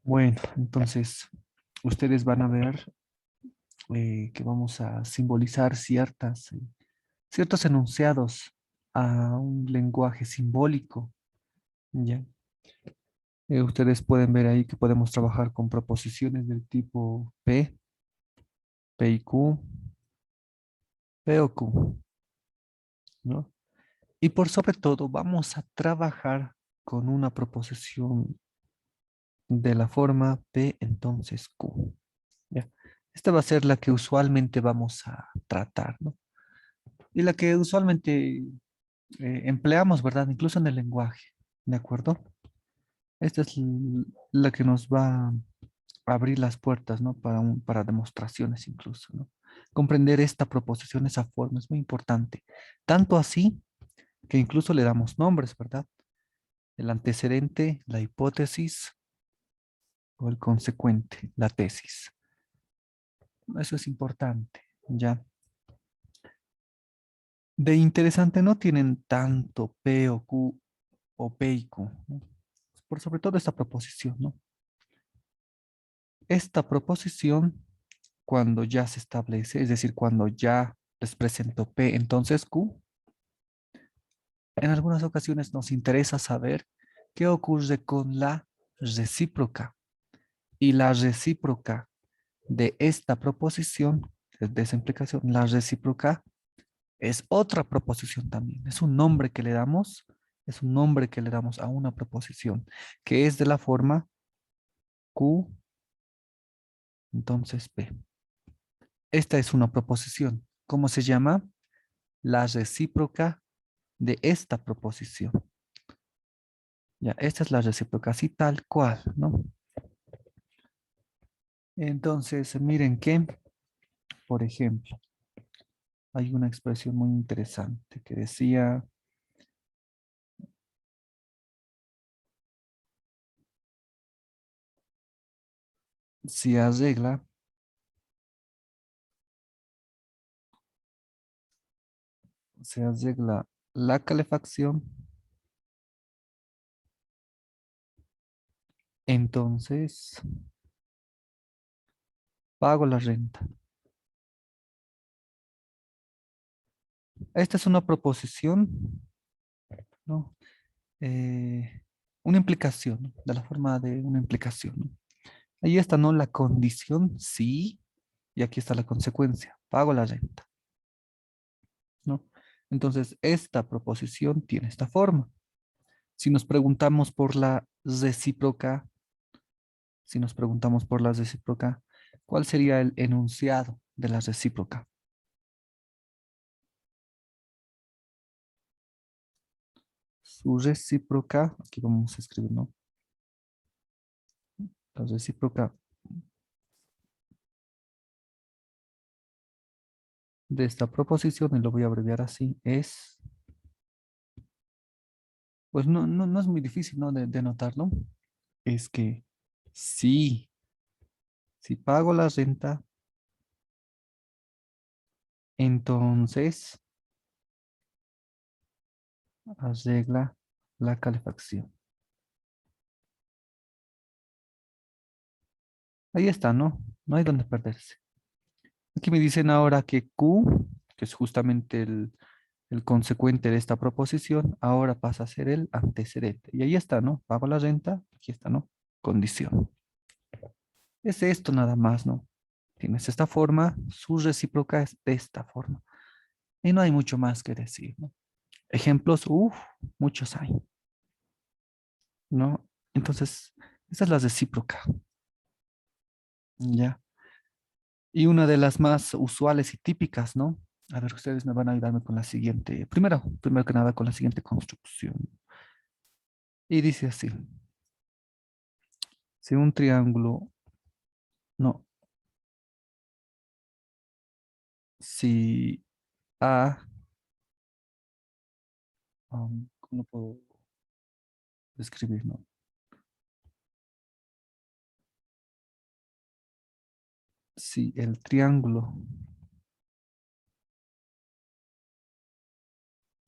Bueno, entonces ustedes van a ver que vamos a simbolizar ciertos enunciados a un lenguaje simbólico, ¿ya? Ustedes pueden ver ahí que podemos trabajar con proposiciones del tipo P y Q, P o Q, ¿no? Y por sobre todo vamos a trabajar con una proposición de la forma P entonces Q, ¿ya? Esta va a ser la que usualmente vamos a tratar, ¿no? Y la que usualmente empleamos, ¿verdad? Incluso en el lenguaje, ¿de acuerdo? Esta es la que nos va a abrir las puertas, ¿no? Para demostraciones incluso, ¿no? Comprender esta proposición, esa forma, es muy importante. Tanto así que incluso le damos nombres, ¿verdad? El antecedente, la hipótesis o el consecuente, la tesis. Eso es importante, ¿ya? De interesante no tienen tanto P o Q o P y Q, ¿no? Por sobre todo esta proposición, ¿no? Esta proposición, cuando ya se establece, es decir, cuando ya les presento P, entonces Q, en algunas ocasiones nos interesa saber qué ocurre con la recíproca. Y la recíproca de esta proposición, de esa implicación, la recíproca es otra proposición también. Es un nombre que le damos, es un nombre que le damos a una proposición, que es de la forma Q, entonces P. Esta es una proposición. ¿Cómo se llama? La recíproca de esta proposición. Ya, esta es la recíproca, así tal cual, ¿no? Entonces, miren que, por ejemplo, hay una expresión muy interesante que decía, si arregla, se arregla la calefacción, entonces pago la renta. Esta es una proposición, ¿no? Una implicación, ¿no? De la forma de una implicación, ¿no? Ahí está, ¿no? La condición, sí, y aquí está la consecuencia, pago la renta, ¿no? Entonces, esta proposición tiene esta forma. Si nos preguntamos por la recíproca, si nos preguntamos por la recíproca, ¿cuál sería el enunciado de la recíproca? Su recíproca, aquí vamos a escribir, ¿no? La recíproca de esta proposición, y lo voy a abreviar así, es, pues no es muy difícil, ¿no? De notar, ¿no? Es que sí, si pago la renta, entonces arregla la calefacción. Ahí está, ¿no? No hay donde perderse. Aquí me dicen ahora que Q, que es justamente el consecuente de esta proposición, ahora pasa a ser el antecedente. Y ahí está, ¿no? Pago la renta, aquí está, ¿no? Condición. Es esto nada más, ¿no? Tienes esta forma, su recíproca es de esta forma. Y no hay mucho más que decir, ¿no? Ejemplos, uff, muchos hay, ¿no? Entonces, esa es la recíproca, ¿ya? Y una de las más usuales y típicas, ¿no? A ver, ustedes me van a ayudarme con la siguiente, primero que nada con la siguiente construcción. Y dice así, si un triángulo, no, si A, ¿cómo lo puedo describir, no? Si el triángulo,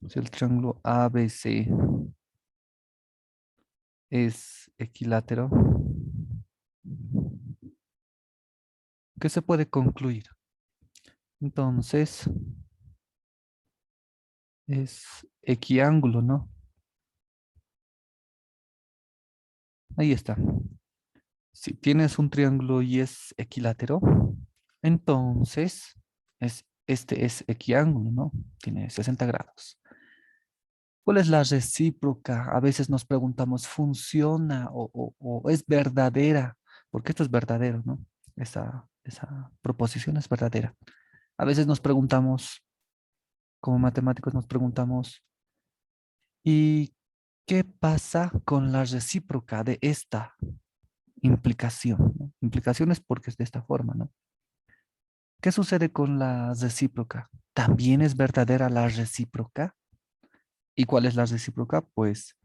si el triángulo ABC es equilátero, ¿Qué se puede concluir? Entonces, es equiángulo, ¿no? Ahí está. Si tienes un triángulo y es equilátero, entonces este es equiángulo, ¿no? Tiene 60 grados. ¿Cuál es la recíproca? A veces nos preguntamos, ¿funciona o es verdadera? Porque esto es verdadero, ¿no? Esa proposición es verdadera. A veces nos preguntamos, como matemáticos nos preguntamos, ¿y qué pasa con la recíproca de esta implicación? ¿No? Implicación es porque es de esta forma, ¿no? ¿Qué sucede con la recíproca? ¿También es verdadera la recíproca? ¿Y cuál es la recíproca? Pues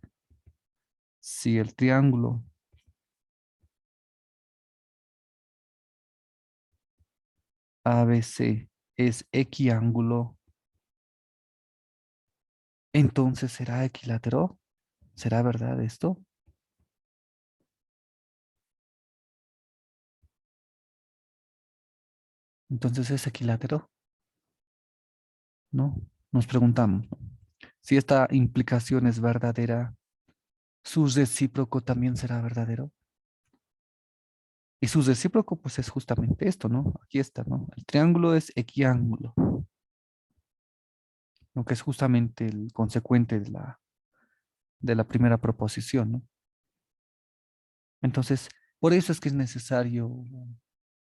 si el triángulo ABC es equiángulo, entonces será equilátero. ¿Será verdad esto? Entonces es equilátero, ¿no? Nos preguntamos, ¿no? Si esta implicación es verdadera, ¿su recíproco también será verdadero? Y su recíproco, pues es justamente esto, ¿no? Aquí está, ¿no? El triángulo es equiángulo, ¿no? Que es justamente el consecuente de la primera proposición, ¿no? Entonces, por eso es que es necesario,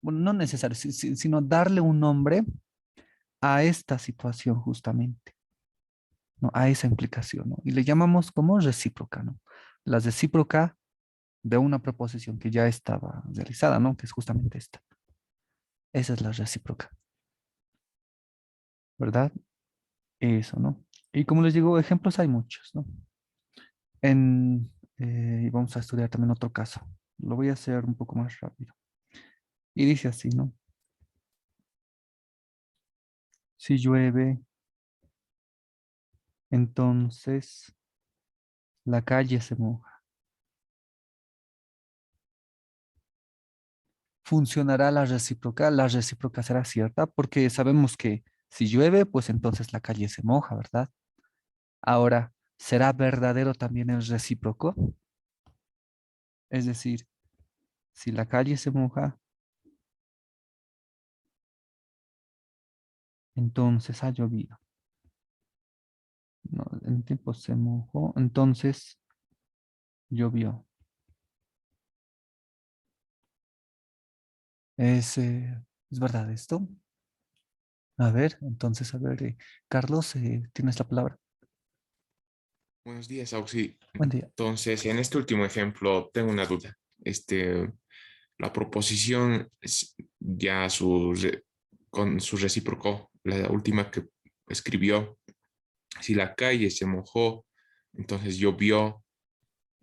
bueno, no necesario, sino darle un nombre a esta situación justamente, ¿no? A esa implicación, ¿no? Y le llamamos como recíproca, ¿no? La recíproca de una proposición que ya estaba realizada, ¿no? Que es justamente esta. Esa es la recíproca, ¿verdad? Eso, ¿no? Y como les digo, ejemplos hay muchos, ¿no? Y vamos a estudiar también otro caso. Lo voy a hacer un poco más rápido. Y dice así, ¿no? Si llueve, entonces la calle se moja. ¿Funcionará la recíproca? La recíproca será cierta porque sabemos que si llueve, pues entonces la calle se moja, ¿verdad? Ahora, ¿será verdadero también el recíproco? Es decir, si la calle se moja, entonces ha llovido. No, el tiempo se mojó, entonces llovió. ¿Es verdad esto? A ver, entonces, a ver, Carlos, tienes la palabra. Buenos días, Auxi. Buen día. Entonces, en este último ejemplo, tengo una duda. La proposición ya con su recíproco, la última que escribió, si la calle se mojó, entonces llovió.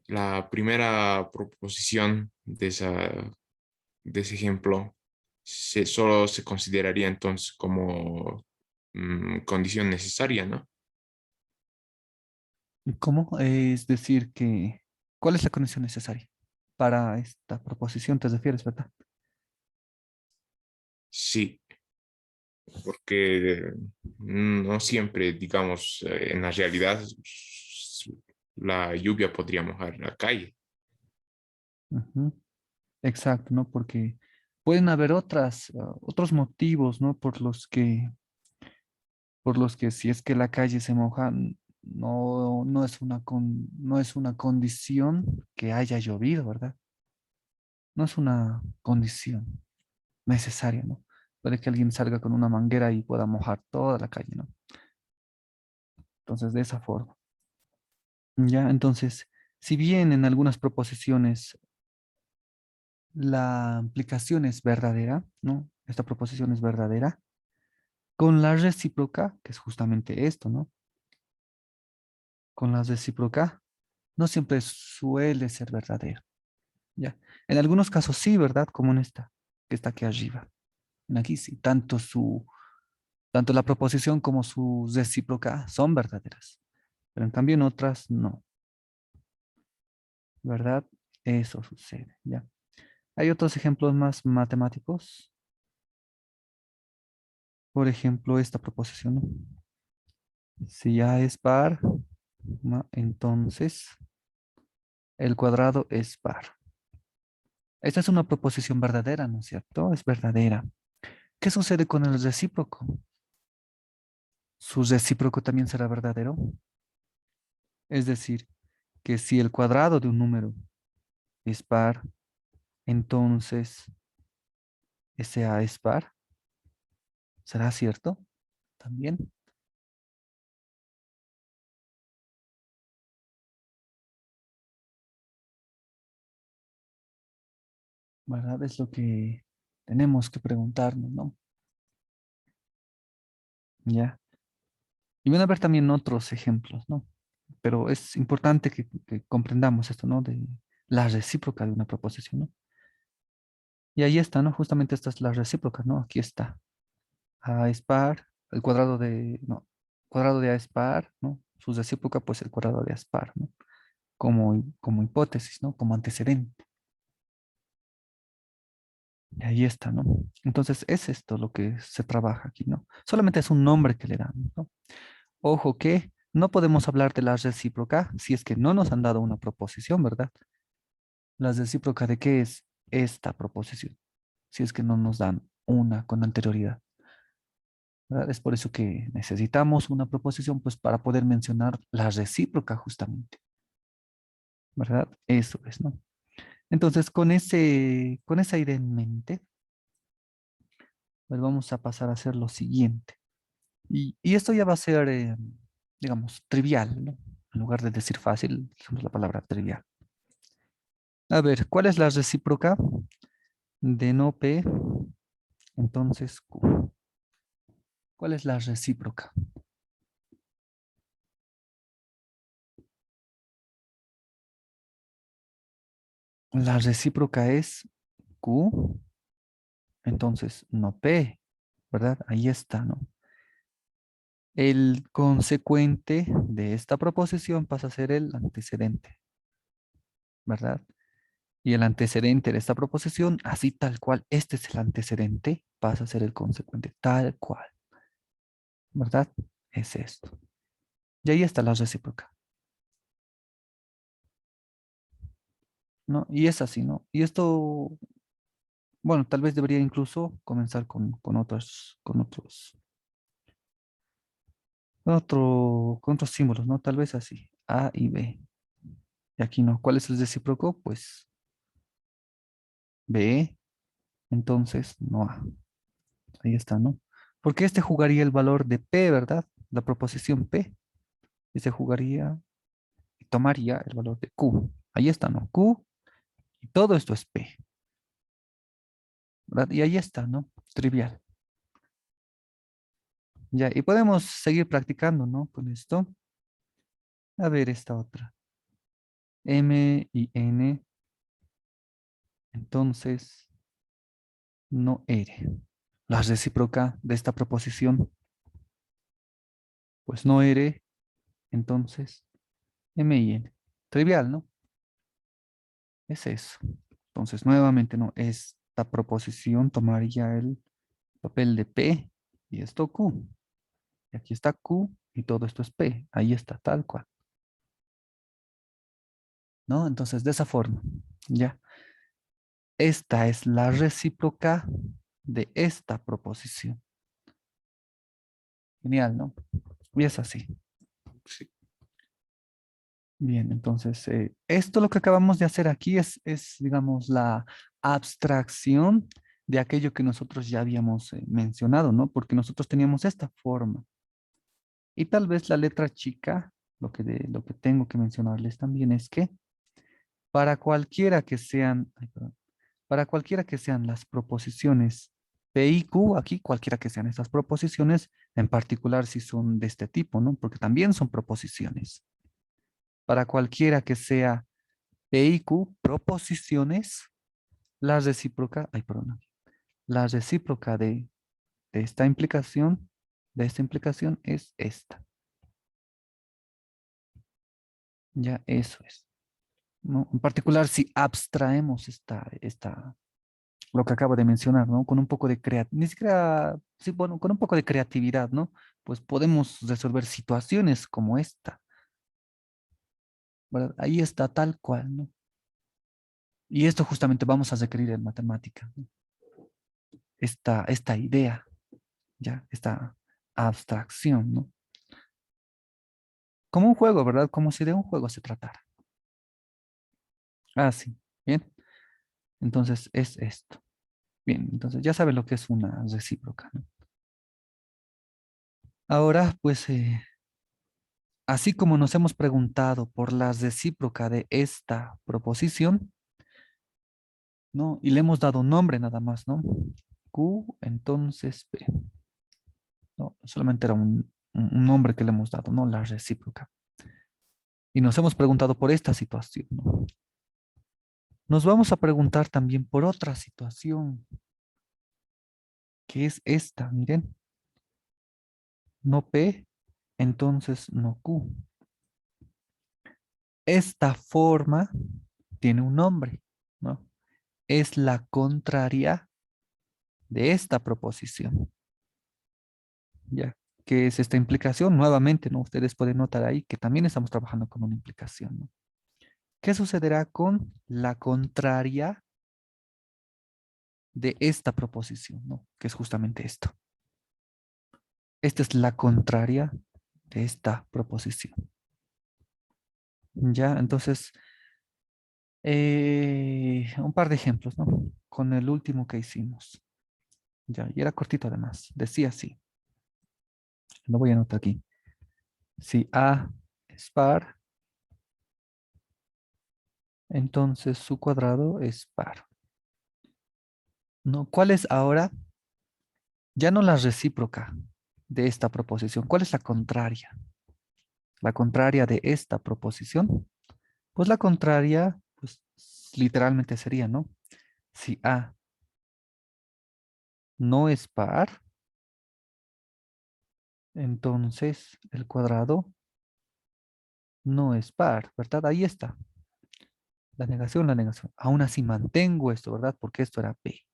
La primera proposición de ese ejemplo solo se consideraría entonces como condición necesaria, ¿no? ¿Cómo? Es decir, que, ¿cuál es la condición necesaria para esta proposición? ¿Te refieres, verdad? Sí, porque no siempre, digamos, en la realidad la lluvia podría mojar la calle. Ujú. Exacto, ¿no? Porque pueden haber otros motivos, ¿no? Por los que si es que la calle se moja, no es una condición que haya llovido, ¿verdad? No es una condición necesaria, ¿no? Puede que alguien salga con una manguera y pueda mojar toda la calle, ¿no? Entonces, de esa forma. Ya, entonces, si bien en algunas proposiciones la implicación es verdadera, ¿no? Esta proposición es verdadera, con la recíproca, que es justamente esto, ¿no? Con la recíproca, no siempre suele ser verdadero, ¿ya? En algunos casos sí, ¿verdad? Como en esta, que está aquí arriba. En aquí sí, tanto la proposición como su recíproca son verdaderas, pero en cambio en otras no, ¿verdad? Eso sucede, ¿ya? Hay otros ejemplos más matemáticos. Por ejemplo, esta proposición, ¿no? Si A es par, entonces el cuadrado es par. Esta es una proposición verdadera, ¿no es cierto? Es verdadera. ¿Qué sucede con el recíproco? ¿Su recíproco también será verdadero? Es decir, que si el cuadrado de un número es par, entonces ese A es par. ¿Será cierto? También, ¿verdad? Es lo que tenemos que preguntarnos, ¿no? Ya. Y van a ver también otros ejemplos, ¿no? Pero es importante que comprendamos esto, ¿no? De la recíproca de una proposición, ¿no? Y ahí está, ¿no? Justamente esta es la recíproca, ¿no? Aquí está. A es par, el cuadrado de, no, cuadrado de A es par, ¿no? Su recíproca, pues el cuadrado de A es par, ¿no? Como hipótesis, ¿no? Como antecedente. Y ahí está, ¿no? Entonces es esto lo que se trabaja aquí, ¿no? Solamente es un nombre que le dan, ¿no? Ojo que no podemos hablar de la recíproca si es que no nos han dado una proposición, ¿verdad? La recíproca de qué es esta proposición, si es que no nos dan una con anterioridad, ¿verdad? Es por eso que necesitamos una proposición, pues para poder mencionar la recíproca justamente, ¿verdad? Eso es, ¿no? Entonces, con esa idea en mente, pues vamos a pasar a hacer lo siguiente. Y esto ya va a ser, digamos, trivial, ¿no? En lugar de decir fácil, usamos la palabra trivial. A ver, ¿cuál es la recíproca de no P? Entonces, Q. ¿Cuál es la recíproca? La recíproca es Q, entonces no P, ¿verdad? Ahí está, ¿no? El consecuente de esta proposición pasa a ser el antecedente, ¿verdad? Y el antecedente de esta proposición, así tal cual, este es el antecedente, pasa a ser el consecuente, tal cual, ¿verdad? Es esto. Y ahí está la recíproca, ¿no? Y es así, ¿no? Y esto, bueno, tal vez debería incluso comenzar con otros símbolos, ¿no? Tal vez así, A y B. Y aquí no. ¿Cuál es el recíproco? Pues B, entonces no A. Ahí está, ¿no? Porque este jugaría el valor de P, ¿verdad? La proposición P. Este jugaría y tomaría el valor de Q. Ahí está, ¿no? Q y todo esto es P, ¿verdad? Y ahí está, ¿no? Trivial. Ya, y podemos seguir practicando, ¿no? Con esto. A ver esta otra. M y N, entonces no R. La recíproca de esta proposición, pues no R, entonces M y N. Trivial, ¿no? Es eso. Entonces, nuevamente, ¿no? Esta proposición tomaría el papel de P y esto Q. Y aquí está Q y todo esto es P. Ahí está, tal cual. ¿No? Entonces, de esa forma, ya. Esta es la recíproca de esta proposición. Genial, ¿no? Y es así. Sí. Bien, entonces, esto lo que acabamos de hacer aquí digamos, la abstracción de aquello que nosotros ya habíamos mencionado, ¿no? Porque nosotros teníamos esta forma. Y tal vez la letra chica, lo que tengo que mencionarles también es que para cualquiera que sean, ay, perdón, para cualquiera que sean las proposiciones P y Q, aquí cualquiera que sean estas proposiciones, en particular si son de este tipo, ¿no? Porque también son proposiciones. Para cualquiera que sea P y Q, proposiciones, la recíproca, ay, perdón, la recíproca de esta implicación, es esta. Ya, eso es. ¿No? En particular, si abstraemos lo que acabo de mencionar, ¿no? Con un poco de ni siquiera, sí, bueno, con un poco de creatividad, ¿no? Pues podemos resolver situaciones como esta, ¿verdad? Ahí está tal cual, ¿no? Y esto justamente vamos a requerir en matemática, ¿no? Esta idea, ya, esta abstracción, ¿no? Como un juego, ¿verdad? Como si de un juego se tratara. Ah, sí, bien. Entonces es esto. Bien, entonces ya saben lo que es una recíproca, ¿no? Ahora, pues, así como nos hemos preguntado por la recíproca de esta proposición, ¿no? Y le hemos dado un nombre nada más, ¿no? Q, entonces P. No, solamente era un nombre que le hemos dado, ¿no? La recíproca. Y nos hemos preguntado por esta situación, ¿no? Nos vamos a preguntar también por otra situación, que es esta, miren. No P, entonces no Q. Esta forma tiene un nombre, ¿no? Es la contraria de esta proposición, ¿ya? ¿Qué es esta implicación? Nuevamente, ¿no? Ustedes pueden notar ahí que también estamos trabajando con una implicación, ¿no? ¿Qué sucederá con la contraria de esta proposición, ¿no? Que es justamente esto. Esta es la contraria de esta proposición. Ya, entonces, un par de ejemplos, ¿no? Con el último que hicimos. Ya, y era cortito además. Decía así. Lo voy a anotar aquí. Si A es par, entonces su cuadrado es par. ¿No? ¿Cuál es ahora? Ya no la recíproca de esta proposición. ¿Cuál es la contraria? La contraria de esta proposición. Pues la contraria, pues literalmente sería, ¿no? Si A no es par, entonces el cuadrado no es par, ¿verdad? Ahí está. La negación, la negación. Aún así mantengo esto, ¿verdad? Porque esto era P,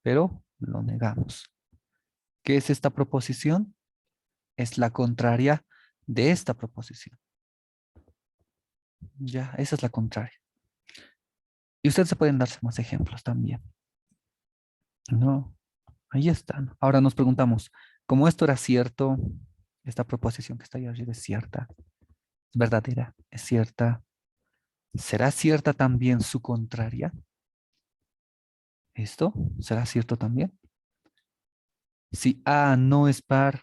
pero lo negamos. ¿Qué es esta proposición? Es la contraria de esta proposición. Ya, esa es la contraria. Y ustedes se pueden darse más ejemplos también. No, ahí están. Ahora nos preguntamos, ¿cómo esto era cierto? Esta proposición que está ahí arriba es cierta, es verdadera, es cierta. ¿Será cierta también su contraria? ¿Esto será cierto también? Si A no es par,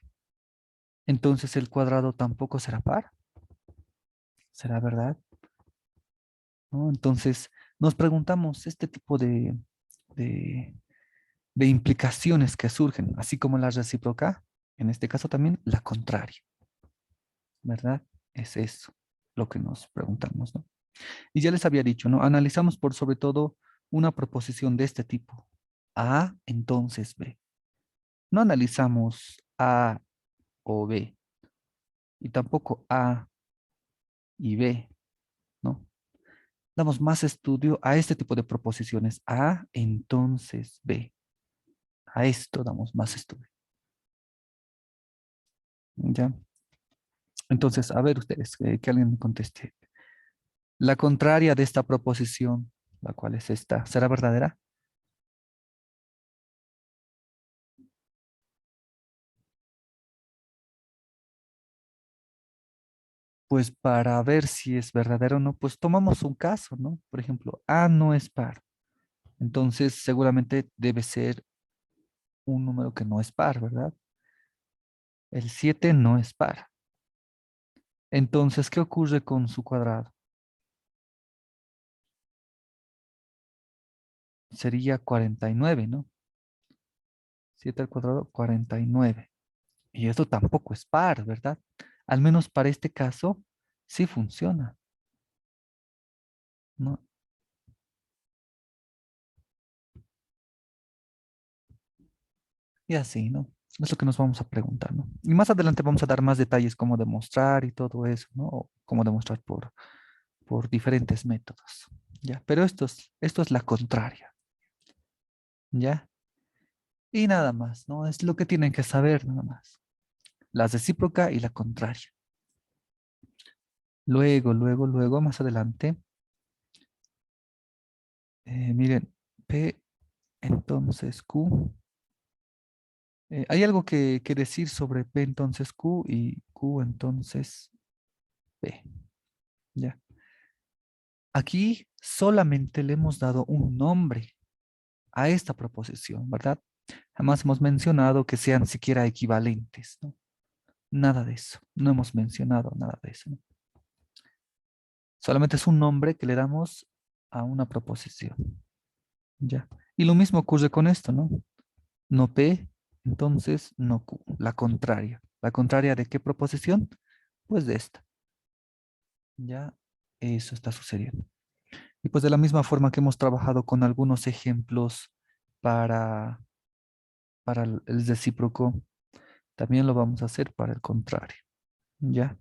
entonces el cuadrado tampoco será par. ¿Será verdad? ¿No? Entonces nos preguntamos este tipo de, de implicaciones que surgen, así como la recíproca, en este caso también la contraria, ¿verdad? Es eso lo que nos preguntamos, ¿no? Y ya les había dicho, ¿no? Analizamos por sobre todo una proposición de este tipo. A, entonces B. No analizamos A o B y tampoco A y B, ¿no? Damos más estudio a este tipo de proposiciones. A, entonces B. A esto damos más estudio. ¿Ya? Entonces, a ver ustedes, que alguien me conteste. La contraria de esta proposición, la cual es esta, ¿será verdadera? Pues para ver si es verdadero o no, pues tomamos un caso, ¿no? Por ejemplo, A no es par. Entonces, seguramente debe ser un número que no es par, ¿verdad? El 7 no es par. Entonces, ¿qué ocurre con su cuadrado? Sería 49, ¿no? 7 al cuadrado, 49. Y esto tampoco es par, ¿verdad? Al menos para este caso, sí funciona, ¿no? Y así, ¿no? Es lo que nos vamos a preguntar, ¿no? Y más adelante vamos a dar más detalles cómo demostrar y todo eso, ¿no? O cómo demostrar por diferentes métodos, ¿ya? Pero esto es la contraria. ¿ya? Y nada más, ¿no? Es lo que tienen que saber nada más. La recíproca y la contraria. Luego, más adelante, miren, P entonces Q. Hay algo que decir sobre P entonces Q y Q entonces P. Ya. Aquí solamente le hemos dado un nombre a esta proposición, ¿verdad? Jamás hemos mencionado que sean siquiera equivalentes, ¿no? Nada de eso. No hemos mencionado nada de eso, ¿no? Solamente es un nombre que le damos a una proposición. Ya. Y lo mismo ocurre con esto, ¿no? No P, entonces no Q. La contraria. ¿La contraria de qué proposición? Pues de esta. Ya, eso está sucediendo. Y pues de la misma forma que hemos trabajado con algunos ejemplos para, para el recíproco, también lo vamos a hacer para el contrario. ¿Ya?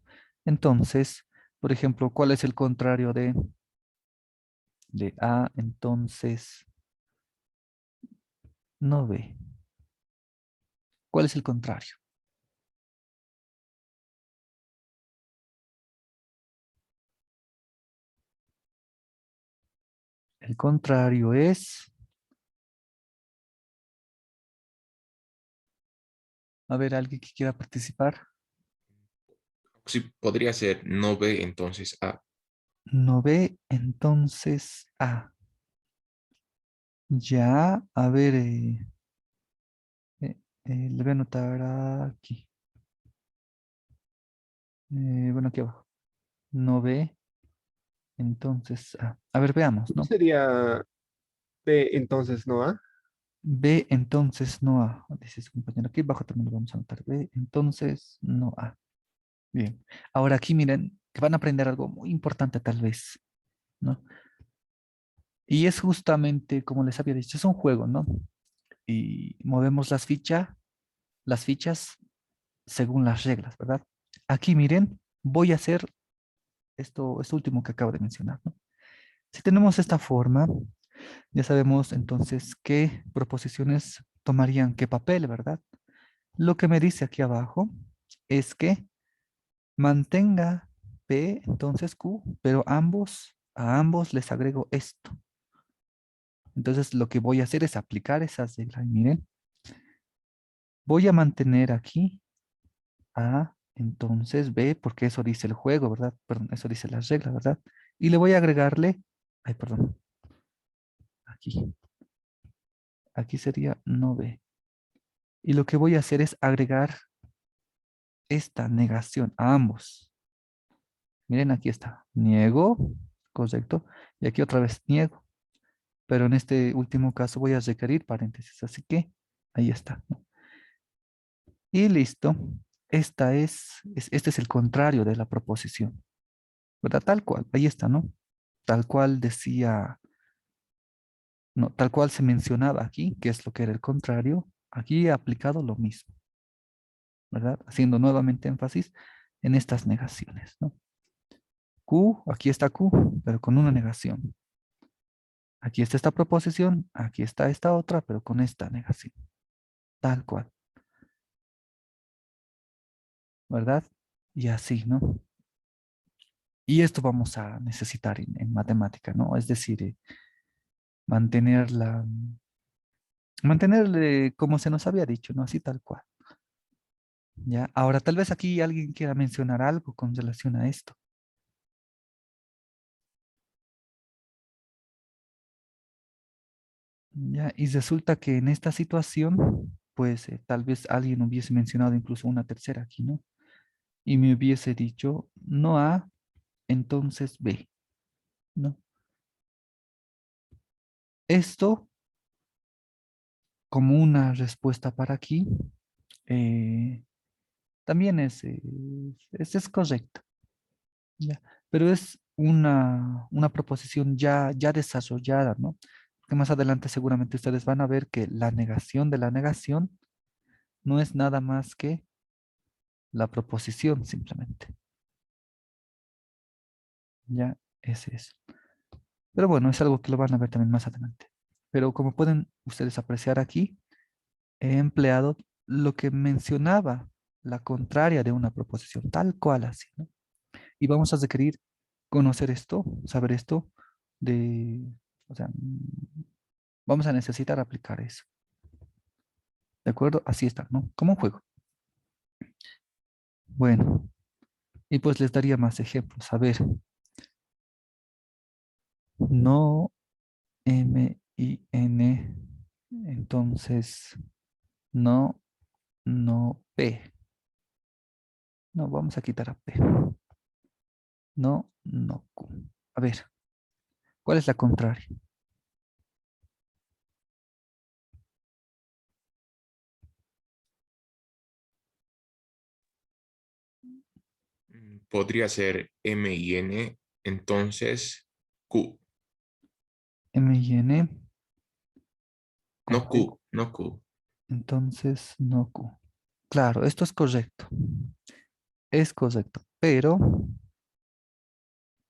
Entonces, por ejemplo, ¿cuál es el contrario de A? Entonces, no B. ¿Cuál es el contrario? El contrario es, a ver, alguien que quiera participar. Sí, podría ser no B, entonces A. No B, entonces A. Ya, a ver, le voy a anotar aquí. Bueno, aquí abajo. No B, entonces A. A ver, veamos, ¿no? Sería B, entonces no A. B, entonces no A. Dice su compañero. Aquí abajo también lo vamos a anotar. B, entonces no A. Bien. Ahora aquí miren que van a aprender algo muy importante tal vez, ¿no? Y es justamente, como les había dicho, es un juego, ¿no? Y movemos las fichas según las reglas, ¿verdad? Aquí miren, voy a hacer esto último que acabo de mencionar, ¿no? Si tenemos esta forma, ya sabemos entonces qué proposiciones tomarían qué papel, ¿verdad? Lo que me dice aquí abajo es que mantenga P, entonces Q, pero a ambos les agrego esto. Entonces lo que voy a hacer es aplicar esas reglas. Miren, voy a mantener aquí A, entonces B, porque eso dice el juego, ¿verdad? Perdón, eso dice las reglas, ¿verdad? Y le voy a agregarle, ay, perdón, aquí, aquí sería no B. Y lo que voy a hacer es agregar esta negación a ambos. Miren, aquí está, niego, correcto, y aquí otra vez niego, pero en este último caso voy a requerir paréntesis, así que ahí está, ¿no? Y listo, este es el contrario de la proposición, ¿verdad? Tal cual, ahí está, ¿no? Tal cual decía, no, tal cual se mencionaba aquí, que es lo que era el contrario, aquí he aplicado lo mismo, ¿verdad? Haciendo nuevamente énfasis en estas negaciones, ¿no? Q, aquí está Q, pero con una negación. Aquí está esta proposición, aquí está esta otra, pero con esta negación. Tal cual, ¿verdad? Y así, ¿no? Y esto vamos a necesitar en matemática, ¿no? Es decir, mantenerla, mantenerle como se nos había dicho, ¿no? Así tal cual. ¿Ya? Ahora, tal vez aquí alguien quiera mencionar algo con relación a esto. ¿Ya? Y resulta que en esta situación, pues tal vez alguien hubiese mencionado incluso una tercera aquí, ¿no? Y me hubiese dicho, no A, entonces B, ¿no? Esto, como una respuesta para aquí, eh, también es correcto, ¿ya? Pero es una proposición ya desarrollada, ¿no? Que más adelante seguramente ustedes van a ver que la negación de la negación no es nada más que la proposición simplemente. Ya, ese es. Pero bueno, es algo que lo van a ver también más adelante. Pero como pueden ustedes apreciar aquí, he empleado lo que mencionaba la contraria de una proposición, tal cual así, ¿no? Y vamos a requerir conocer esto, saber esto de, o sea, vamos a necesitar aplicar eso. ¿De acuerdo? Así está, ¿no? Como un juego. Bueno, y pues les daría más ejemplos. A ver, no M-I-N, entonces no, no P. No, vamos a quitar a P. No, no Q. A ver, ¿cuál es la contraria? Podría ser M-I-N, entonces Q. M-I-N, No correcto. Q, no Q. Entonces no Q. Claro, esto es correcto. Es correcto. Pero,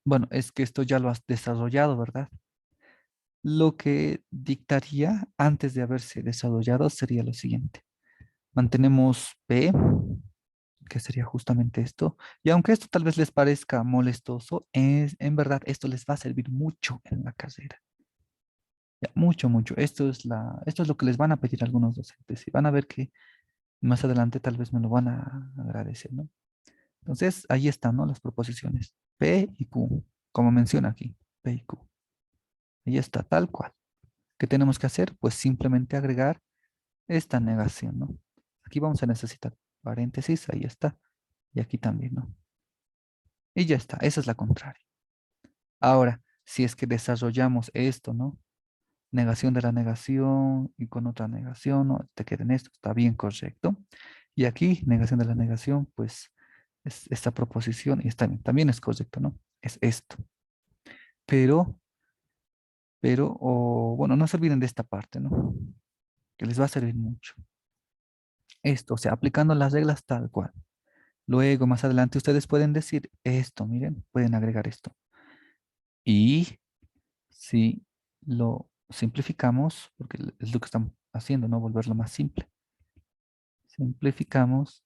bueno, es que esto ya lo has desarrollado, ¿verdad? Lo que dictaría antes de haberse desarrollado sería lo siguiente. Mantenemos P, que sería justamente esto. Y aunque esto tal vez les parezca molestoso, en verdad esto les va a servir mucho en la carrera. Ya, mucho, mucho. Esto es lo que les van a pedir algunos docentes y van a ver que más adelante tal vez me lo van a agradecer, ¿no? Entonces, ahí están, ¿no? Las proposiciones. P y Q, como menciona aquí, P y Q. Ahí está, tal cual. ¿Qué tenemos que hacer? Pues simplemente agregar esta negación, ¿no? Aquí vamos a necesitar paréntesis, ahí está. Y aquí también, ¿no? Y ya está, esa es la contraria. Ahora, si es que desarrollamos esto, ¿no? Negación de la negación y con otra negación, ¿no? Te queda en esto, está bien correcto. Y aquí, negación de la negación, pues es esta proposición y está bien, también es correcto, ¿no? Es esto. Pero, o bueno, no se olviden de esta parte, ¿no? Que les va a servir mucho. Esto, o sea, aplicando las reglas tal cual. Luego, más adelante, ustedes pueden decir esto, miren, pueden agregar esto. Y si lo simplificamos, porque es lo que estamos haciendo, ¿no? Volverlo más simple. Simplificamos,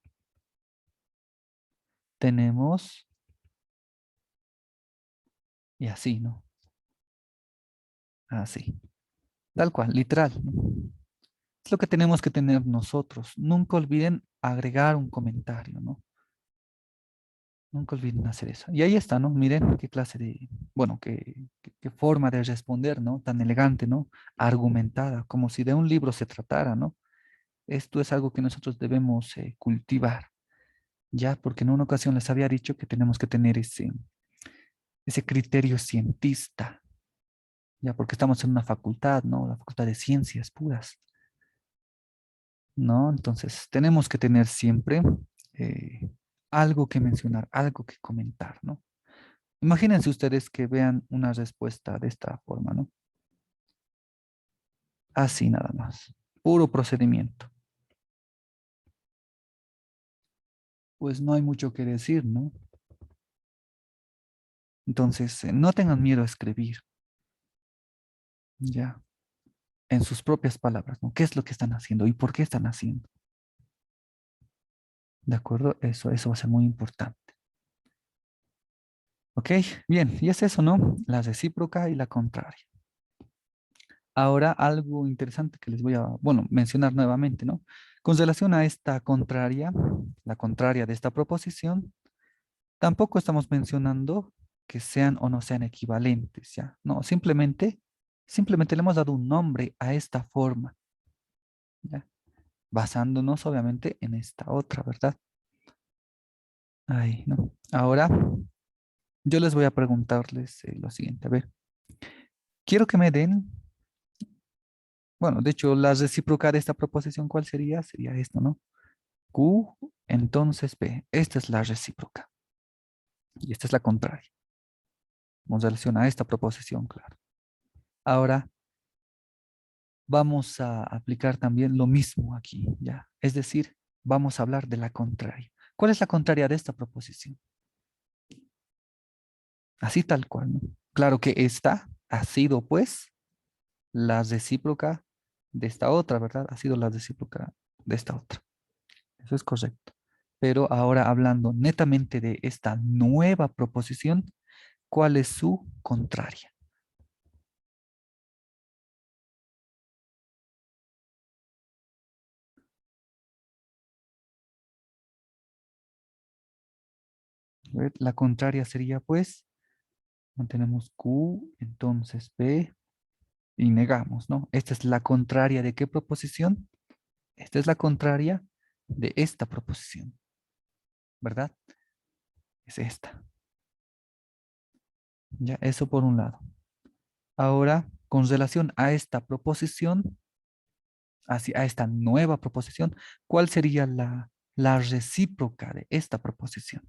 tenemos, y así, ¿no? Así. Tal cual, literal, ¿no? Es lo que tenemos que tener nosotros. Nunca olviden agregar un comentario, ¿no? Nunca olviden hacer eso. Y ahí está, ¿no? Miren qué clase de, bueno, qué forma de responder, ¿no? Tan elegante, ¿no? Argumentada, como si de un libro se tratara, ¿no? Esto es algo que nosotros debemos cultivar, ¿ya? Porque en una ocasión les había dicho que tenemos que tener ese criterio cientista, ¿ya? Porque estamos en una facultad, ¿no? La facultad de ciencias puras, ¿no? Entonces, tenemos que tener siempre eh, algo que mencionar, algo que comentar, ¿no? Imagínense ustedes que vean una respuesta de esta forma, ¿no? Así nada más. Puro procedimiento. Pues no hay mucho que decir, ¿no? Entonces, no tengan miedo a escribir, ya, en sus propias palabras, ¿no? ¿Qué es lo que están haciendo y por qué están haciendo? ¿De acuerdo? Eso va a ser muy importante. Ok, bien, y es eso, ¿no? La recíproca y la contraria. Ahora, algo interesante que les voy a, bueno, mencionar nuevamente, ¿no? Con relación a esta contraria, la contraria de esta proposición, tampoco estamos mencionando que sean o no sean equivalentes, ¿ya? No, simplemente le hemos dado un nombre a esta forma, ¿ya? Basándonos obviamente en esta otra, ¿verdad? Ahí, ¿no? Ahora, yo les voy a preguntarles lo siguiente, a ver, quiero que me den, bueno, de hecho, la recíproca de esta proposición, ¿cuál sería? Sería esto, ¿no? Q, entonces P. Esta es la recíproca y esta es la contraria. Con relación a esta proposición, claro. Ahora, vamos a aplicar también lo mismo aquí, ¿ya? Es decir, vamos a hablar de la contraria. ¿Cuál es la contraria de esta proposición? Así tal cual, ¿no? Claro que esta ha sido, pues, la recíproca de esta otra, ¿verdad? Ha sido la recíproca de esta otra. Eso es correcto. Pero ahora hablando netamente de esta nueva proposición, ¿cuál es su contraria? A ver, la contraria sería pues, mantenemos Q, entonces P, y negamos, ¿no? Esta es la contraria de ¿qué proposición? Esta es la contraria de esta proposición, ¿verdad? Es esta. Ya, eso por un lado. Ahora, con relación a esta proposición, a esta nueva proposición, ¿cuál sería la recíproca de esta proposición?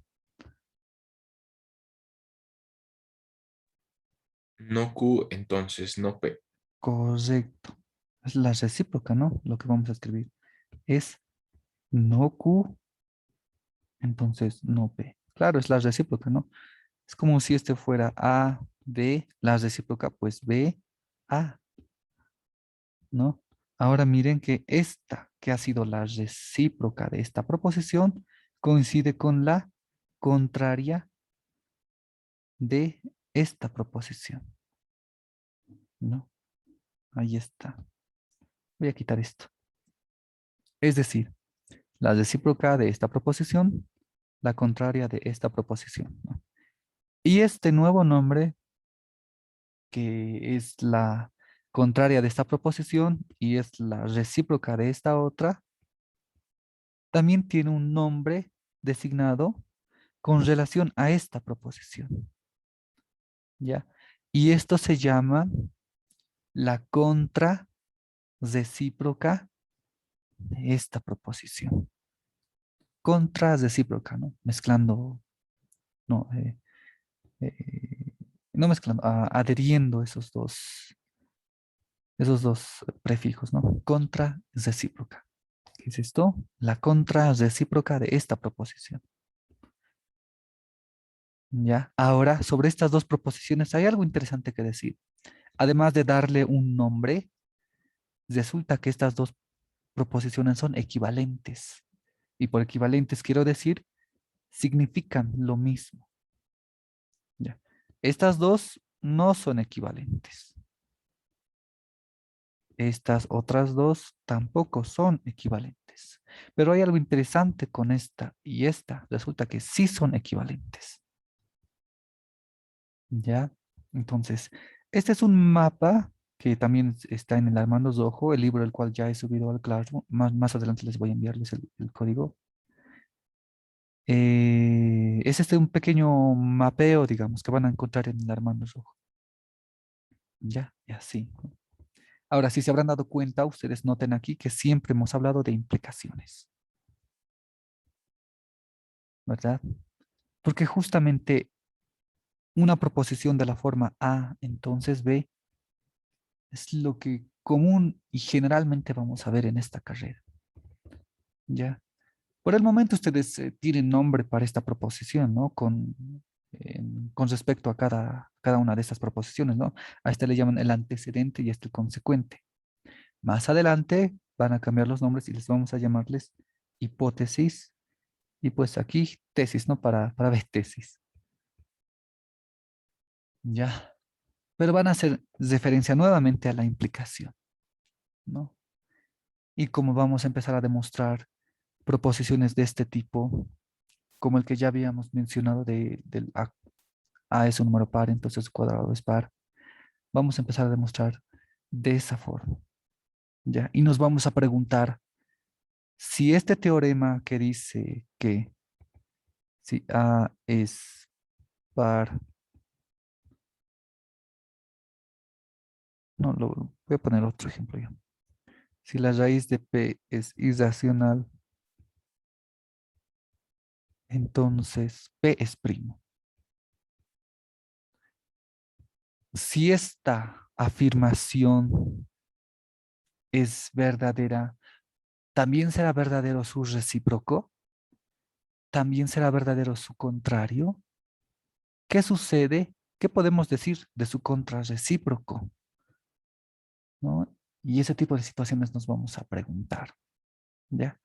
No Q, entonces no P. Correcto. Es la recíproca, ¿no? Lo que vamos a escribir es no Q, entonces no P. Claro, es la recíproca, ¿no? Es como si este fuera A, B, la recíproca, pues B, A, ¿no? Ahora miren que esta, que ha sido la recíproca de esta proposición, coincide con la contraria de esta proposición, ¿no? Ahí está. Voy a quitar esto. Es decir, la recíproca de esta proposición, la contraria de esta proposición, ¿no? Y este nuevo nombre, que es la contraria de esta proposición y es la recíproca de esta otra, también tiene un nombre designado con relación a esta proposición, ¿ya? Y esto se llama la contrarrecíproca de esta proposición. Contrarrecíproca, ¿no? Mezclando, no, no mezclando, adheriendo esos dos prefijos, ¿no? Contrarrecíproca. ¿Qué es esto? La contrarrecíproca de esta proposición. ¿Ya? Ahora, sobre estas dos proposiciones hay algo interesante que decir. Además de darle un nombre, resulta que estas dos proposiciones son equivalentes. Y por equivalentes quiero decir, significan lo mismo. ¿Ya? Estas dos no son equivalentes. Estas otras dos tampoco son equivalentes. Pero hay algo interesante con esta y esta. Resulta que sí son equivalentes. ¿Ya? Entonces, este es un mapa que también está en el Armando Zoho, el libro del cual ya he subido al Classroom. Más adelante les voy a enviarles el código. Es este un pequeño mapeo, digamos, que van a encontrar en el Armando Zoho. Ya, y así, ¿no? Ahora, si se habrán dado cuenta, ustedes noten aquí que siempre hemos hablado de implicaciones, ¿verdad? Porque justamente una proposición de la forma A, entonces B, es lo que común y generalmente vamos a ver en esta carrera. ¿Ya? Por el momento ustedes tienen nombre para esta proposición, ¿no? Con respecto a cada una de estas proposiciones, ¿no? A este le llaman el antecedente y a este el consecuente. Más adelante van a cambiar los nombres y les vamos a llamarles hipótesis y pues aquí tesis, ¿no? Para ver tesis. Ya. Pero van a hacer referencia nuevamente a la implicación, ¿no? Y como vamos a empezar a demostrar proposiciones de este tipo, como el que ya habíamos mencionado del A es un número par, entonces su cuadrado es par, vamos a empezar a demostrar de esa forma, ¿ya? Y nos vamos a preguntar si este teorema que dice que si A es par, no, voy a poner otro ejemplo yo. Si la raíz de P es irracional, entonces P es primo. Si esta afirmación es verdadera, ¿también será verdadero su recíproco? ¿También será verdadero su contrario? ¿Qué sucede? ¿Qué podemos decir de su contrarrecíproco? ¿no? Y ese tipo de situaciones nos vamos a preguntar, ¿ya?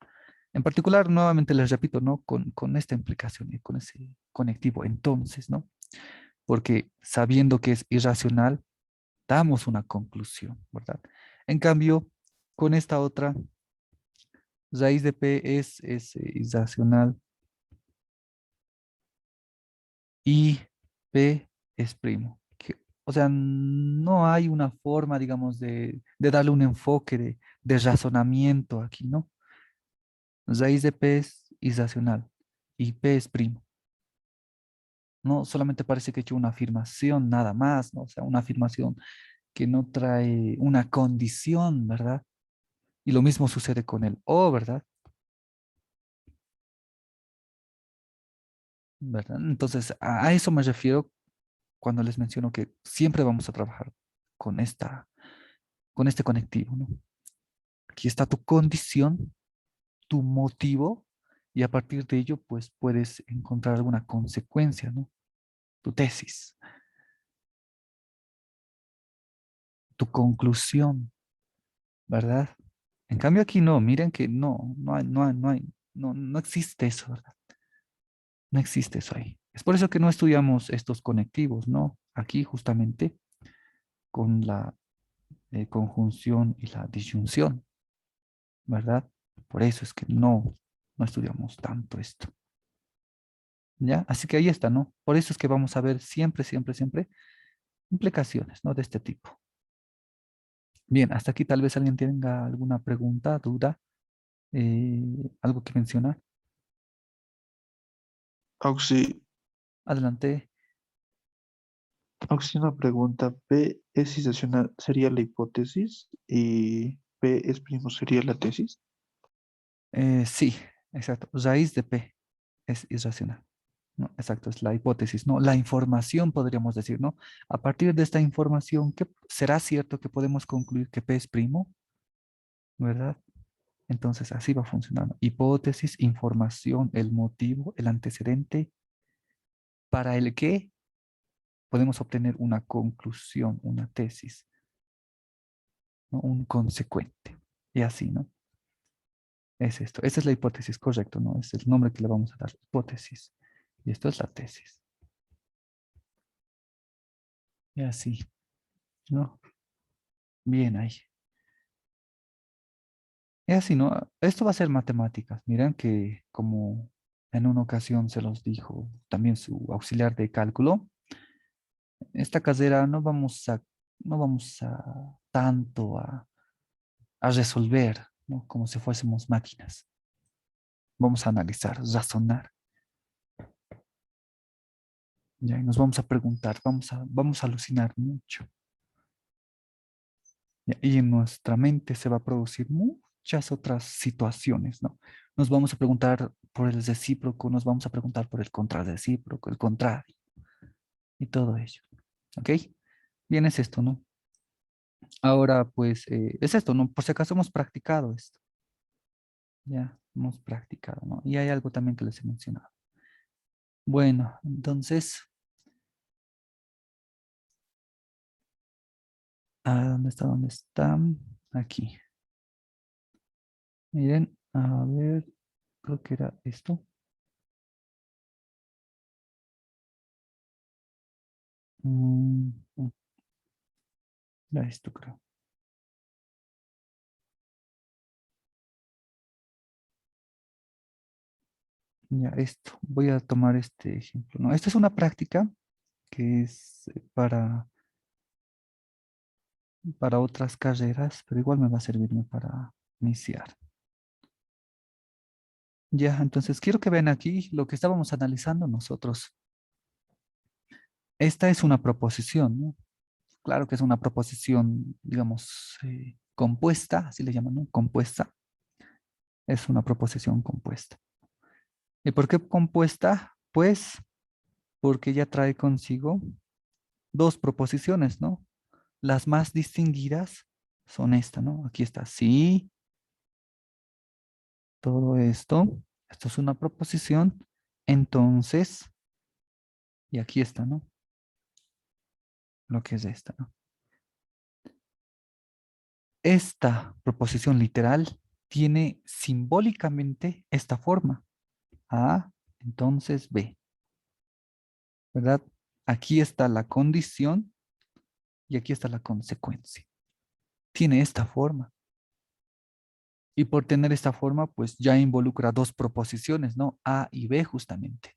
En particular, nuevamente les repito, ¿no? Con esta implicación y con ese conectivo, entonces, ¿no? Porque sabiendo que es irracional, damos una conclusión, ¿verdad? En cambio, con esta otra, raíz de P es irracional y P es primo. O sea, no hay una forma, digamos, de darle un enfoque de razonamiento aquí, ¿no? Raíz de P es irracional y P es primo. No solamente parece que he hecho una afirmación, nada más, ¿no? O sea, una afirmación que no trae una condición, ¿verdad? Y lo mismo sucede con el O, ¿verdad? ¿Verdad? Entonces, a eso me refiero cuando les menciono que siempre vamos a trabajar con con este conectivo, ¿no? Aquí está tu condición, tu motivo, y a partir de ello, pues puedes encontrar alguna consecuencia, ¿no? Tu tesis, tu conclusión, ¿verdad? En cambio aquí no, miren que no existe eso, ¿verdad? No existe eso ahí. Es por eso que no estudiamos estos conectivos, ¿no? Aquí justamente con la conjunción y la disyunción, ¿verdad? Por eso es que no estudiamos tanto esto, ¿ya? Así que ahí está, ¿no? Por eso es que vamos a ver siempre, siempre, siempre implicaciones, ¿no? De este tipo. Bien, hasta aquí tal vez alguien tenga alguna pregunta, duda, algo que mencionar. Auxi, Adelante. Auxi, una pregunta. P es irracional, sería la hipótesis y P es primo, sería la tesis. Sí, exacto. Raíz de P es irracional. ¿No? Exacto, es la hipótesis, ¿no? La información, podríamos decir, ¿no? A partir de esta información, ¿qué será cierto que podemos concluir que P es primo? ¿Verdad? Entonces, así va funcionando. Hipótesis, información, el motivo, el antecedente, para el que podemos obtener una conclusión, una tesis, ¿no? Un consecuente. Y así, ¿no? Es esto. Esa es la hipótesis, correcto, ¿no? Es el nombre que le vamos a dar, hipótesis. Y esto es la tesis. Y así, ¿no? Bien ahí. Y así, ¿no? Esto va a ser matemáticas. Miren que como en una ocasión se los dijo también su auxiliar de cálculo, esta carrera no vamos a tanto a resolver, ¿no? Como si fuésemos máquinas. Vamos a analizar, razonar, ¿ya? Y nos vamos a preguntar, vamos a alucinar mucho. ¿Ya? Y en nuestra mente se va a producir muchas otras situaciones, ¿no? Nos vamos a preguntar por el recíproco, nos vamos a preguntar por el contrarrecíproco, el contrario y todo ello. ¿Ok? Bien, es esto, ¿no? Ahora, pues, es esto, ¿no? Por si acaso hemos practicado esto. Ya, hemos practicado, ¿no? Y hay algo también que les he mencionado. Bueno, entonces, ¿dónde está? ¿Dónde está? Aquí. Miren, a ver, creo que era esto. Mm, Era esto, creo. Ya, esto. Voy a tomar este ejemplo, ¿no? Esta es una práctica que es para otras carreras, pero igual me va a servirme para iniciar. Ya, entonces quiero que vean aquí lo que estábamos analizando nosotros. Esta es una proposición, ¿no? Claro que es una proposición, digamos, compuesta, así le llaman, ¿no? Compuesta. Es una proposición compuesta. ¿Y por qué compuesta? Pues porque ya trae consigo dos proposiciones, ¿no? Las más distinguidas son estas, ¿no? Aquí está, sí, todo esto. Esto es una proposición. Entonces, y aquí está, ¿no? Lo que es esta, ¿no? esta proposición literal tiene simbólicamente esta forma. A, entonces B, ¿verdad? Aquí está la condición y aquí está la consecuencia. Tiene esta forma. Y por tener esta forma, pues ya involucra dos proposiciones, ¿no? A y B justamente.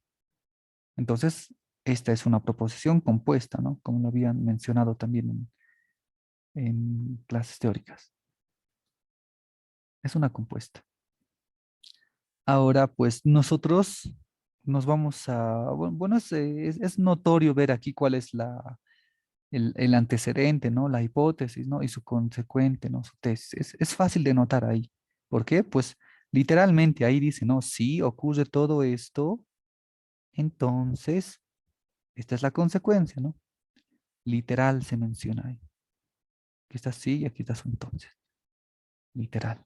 Entonces, esta es una proposición compuesta, ¿no? Como lo habían mencionado también en clases teóricas. Es una compuesta. Ahora, pues nosotros nos vamos a, bueno, es notorio ver aquí cuál es el antecedente, ¿no? La hipótesis, ¿no? Y su consecuente, ¿no? Su tesis. Es fácil de notar ahí. ¿Por qué? Pues literalmente ahí dice, ¿no? Si ocurre todo esto, entonces, esta es la consecuencia, ¿no? Literal se menciona ahí. Aquí está sí y aquí está su entonces. Literal.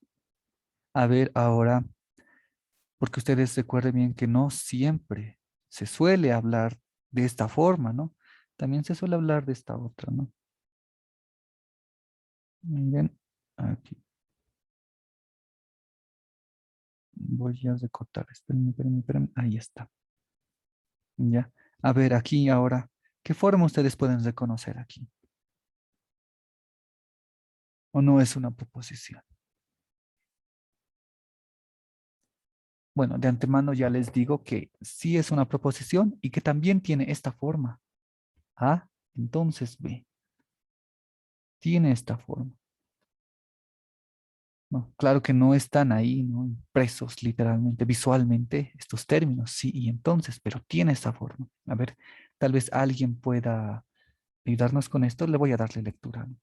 A ver, ahora, porque ustedes recuerden bien que no siempre se suele hablar de esta forma, ¿no? También se suele hablar de esta otra, ¿no? Miren, aquí. Voy a recortar. Espérenme. Ahí está. Ya. A ver, aquí ahora, ¿qué forma ustedes pueden reconocer aquí? ¿O no es una proposición? Bueno, de antemano ya les digo que sí es una proposición y que también tiene esta forma. A, entonces B. Tiene esta forma. No, claro que no están ahí, ¿no? Impresos literalmente, visualmente, estos términos, sí y entonces, pero tiene esta forma. A ver, tal vez alguien pueda ayudarnos con esto. Le voy a darle lectura, ¿no?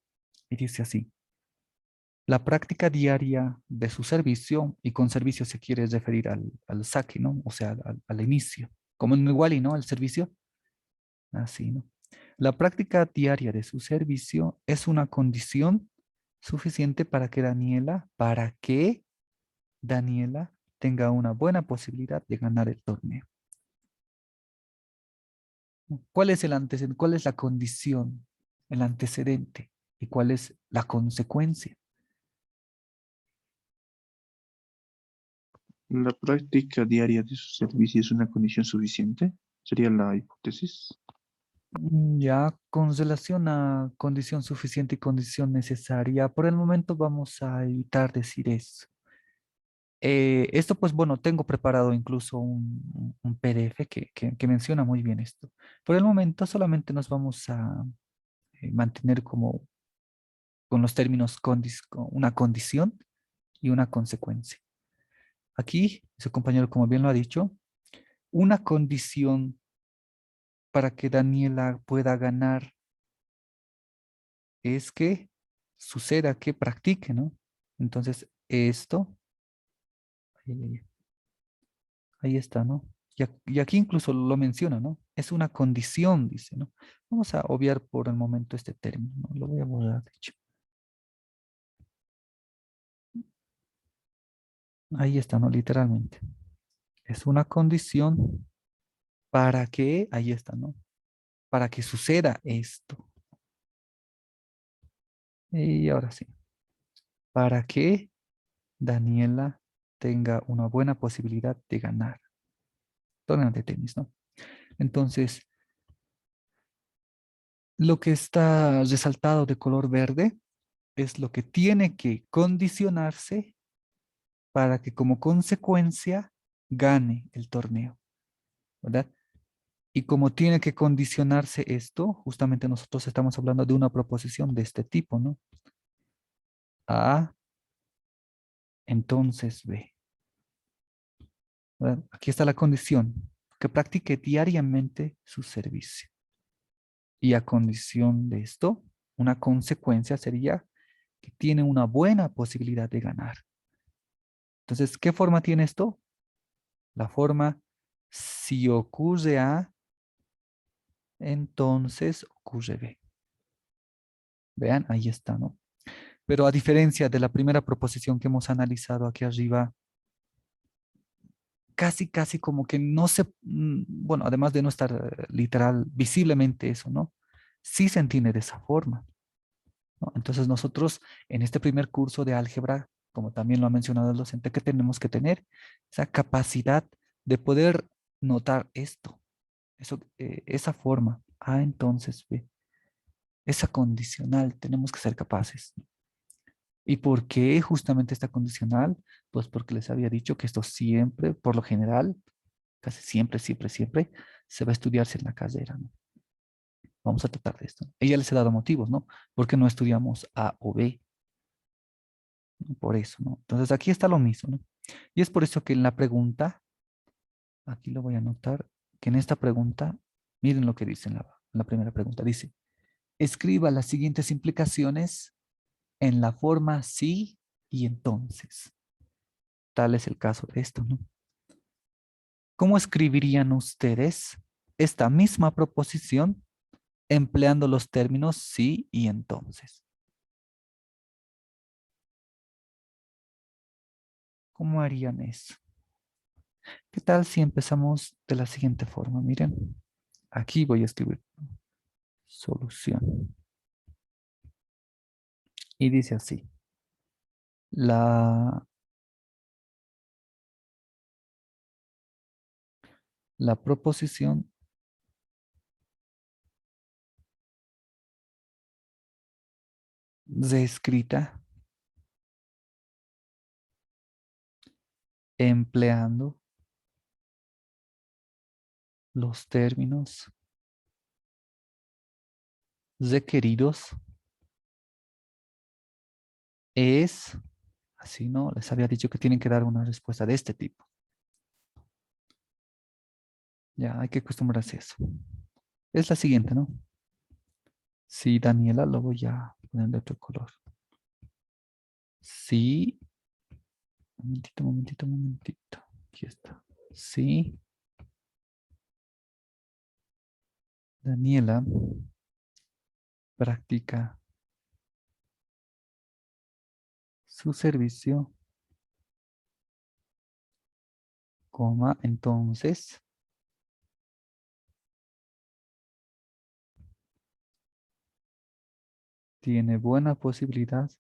Y dice así. La práctica diaria de su servicio, y con servicio se quiere referir al saque, ¿no? O sea, al inicio. Como en Wally, ¿no? El servicio. Así, ¿no? La práctica diaria de su servicio es una condición suficiente para que Daniela tenga una buena posibilidad de ganar el torneo. ¿Cuál es el antecedente? ¿Cuál es la condición? El antecedente. ¿Y cuál es la consecuencia? La práctica diaria de su servicio es una condición suficiente. Sería la hipótesis. Ya con relación a condición suficiente y condición necesaria, por el momento vamos a evitar decir eso. Esto, pues bueno, tengo preparado incluso un PDF que menciona muy bien esto. Por el momento solamente nos vamos a mantener como con los términos con una condición y una consecuencia. Aquí, su compañero, como bien lo ha dicho, una condición para que Daniela pueda ganar es que suceda, que practique, ¿no? Entonces, esto, ahí, ahí está, ¿no? Y aquí incluso lo menciona, ¿no? Es una condición, dice, ¿no? Vamos a obviar por el momento este término, ¿no? Lo voy a borrar, de hecho. Ahí está, ¿no? Literalmente. Es una condición para que, ahí está, ¿no? Para que suceda esto. Y ahora sí. Para que Daniela tenga una buena posibilidad de ganar. Torneo de tenis, ¿no? Entonces, lo que está resaltado de color verde es lo que tiene que condicionarse para que como consecuencia gane el torneo, ¿verdad? Y como tiene que condicionarse esto, justamente nosotros estamos hablando de una proposición de este tipo, ¿no? A, entonces B. ¿Verdad? Aquí está la condición, que practique diariamente su servicio. Y a condición de esto, una consecuencia sería que tiene una buena posibilidad de ganar. Entonces, ¿qué forma tiene esto? La forma, si ocurre A, entonces ocurre B. Vean, ahí está, ¿no? Pero a diferencia de la primera proposición que hemos analizado aquí arriba, casi como que no se, bueno, además de no estar literal, visiblemente eso, ¿no? Sí se entiende de esa forma. ¿no? Entonces nosotros en este primer curso de álgebra, como también lo ha mencionado el docente, que tenemos que tener esa capacidad de poder notar esto, eso, esa forma. Ah, entonces, ve, esa condicional, tenemos que ser capaces. ¿Y por qué justamente esta condicional? Pues porque les había dicho que esto siempre, por lo general, casi siempre, siempre, siempre, se va a estudiarse en la carrera, ¿no? Vamos a tratar de esto. Ella les he dado motivos, ¿no? ¿Por qué no estudiamos A o B? ¿No? Por eso, ¿no? Entonces aquí está lo mismo, ¿no? Y es por eso que en la pregunta, aquí lo voy a anotar, que en esta pregunta, miren lo que dice en la primera pregunta, dice, escriba las siguientes implicaciones en la forma sí y entonces. Tal es el caso de esto, ¿no? ¿Cómo escribirían ustedes esta misma proposición empleando los términos sí y entonces? ¿Cómo harían eso? ¿Qué tal si empezamos de la siguiente forma? Miren, aquí voy a escribir solución. Y dice así. La, la proposición descrita empleando los términos requeridos es, así no, les había dicho que tienen que dar una respuesta de este tipo. Ya, hay que acostumbrarse a eso. Es la siguiente, ¿no? Sí, Daniela, lo voy a poner de otro color. Sí, momentito, momentito, momentito. Aquí está. Sí, Daniela practica su servicio, coma, entonces tiene buena posibilidad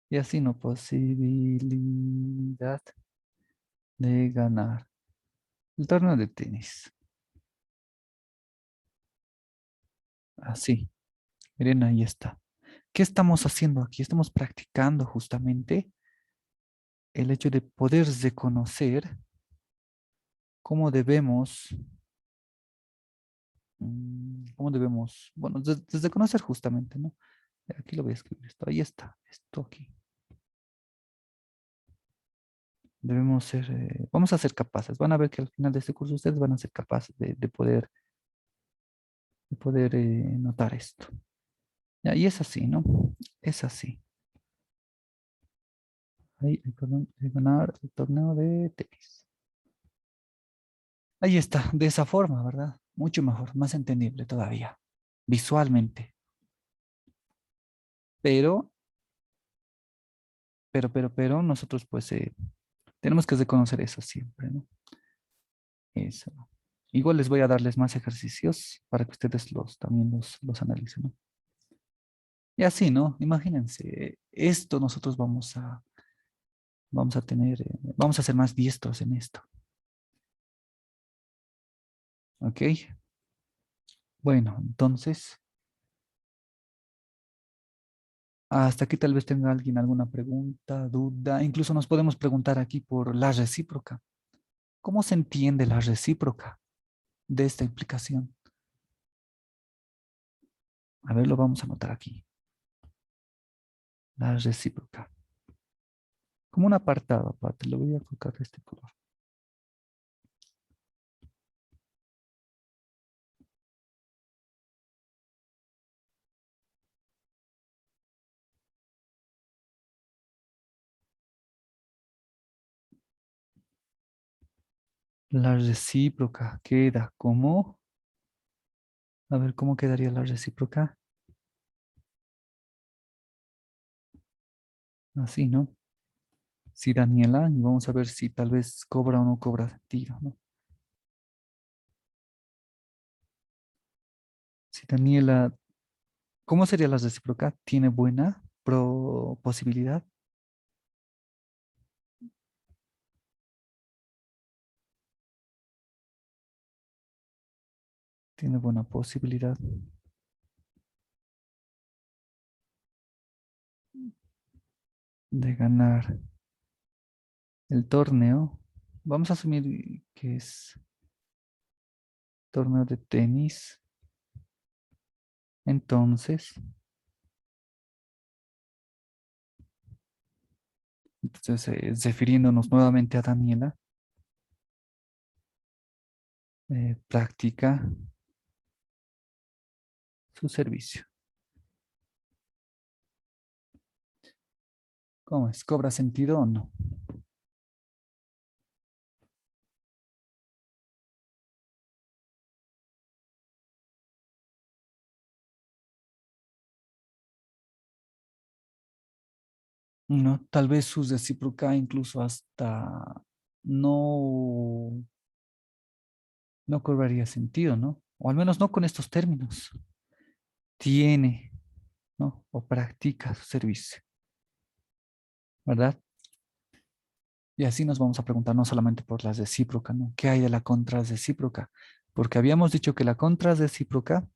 y así no posibilidad de ganar el torneo de tenis. Así, miren, ahí está. ¿Qué estamos haciendo aquí? Estamos practicando justamente el hecho de poder reconocer cómo debemos, cómo debemos, bueno, desde conocer justamente, ¿no? Aquí lo voy a escribir esto, ahí está, esto aquí. Debemos ser, vamos a ser capaces, van a ver que al final de este curso ustedes van a ser capaces de poder notar esto. Ya, y es así, ¿no? Es así. Ahí, perdón, de ganar el torneo de tenis. Ahí está, de esa forma, ¿verdad? Mucho mejor, más entendible todavía, visualmente. Pero, pero, nosotros pues tenemos que reconocer eso siempre, ¿no? Eso. Igual les voy a darles más ejercicios para que ustedes también los analicen, ¿no? Y así, ¿no? Imagínense, esto nosotros vamos a tener, vamos a ser más diestros en esto. ¿Ok? Bueno, entonces, hasta aquí tal vez tenga alguien alguna pregunta, duda. Incluso nos podemos preguntar aquí por la recíproca. ¿Cómo se entiende la recíproca de esta implicación? A ver, lo vamos a anotar aquí. La recíproca. Como un apartado aparte, lo voy a colocar de este color. La recíproca queda como, a ver cómo quedaría la recíproca. Así, ¿no? Si Daniela, y vamos a ver si tal vez cobra o no cobra sentido, ¿no? Si Daniela ¿Cómo sería la recíproca? ¿Tiene buena posibilidad? Tiene buena posibilidad de ganar el torneo. Vamos a asumir que es torneo de tenis. Entonces, refiriéndonos nuevamente a Daniela, practica su servicio. ¿Cómo es? ¿Cobra sentido o no? No, tal vez su recíproca incluso hasta no, no cobraría sentido, ¿no? O al menos no con estos términos. Tiene, ¿no? O practica su servicio, ¿verdad? Y así nos vamos a preguntar no solamente por la recíproca, ¿no? ¿Qué hay de la contrarrecíproca? Porque habíamos dicho que la contrarrecíproca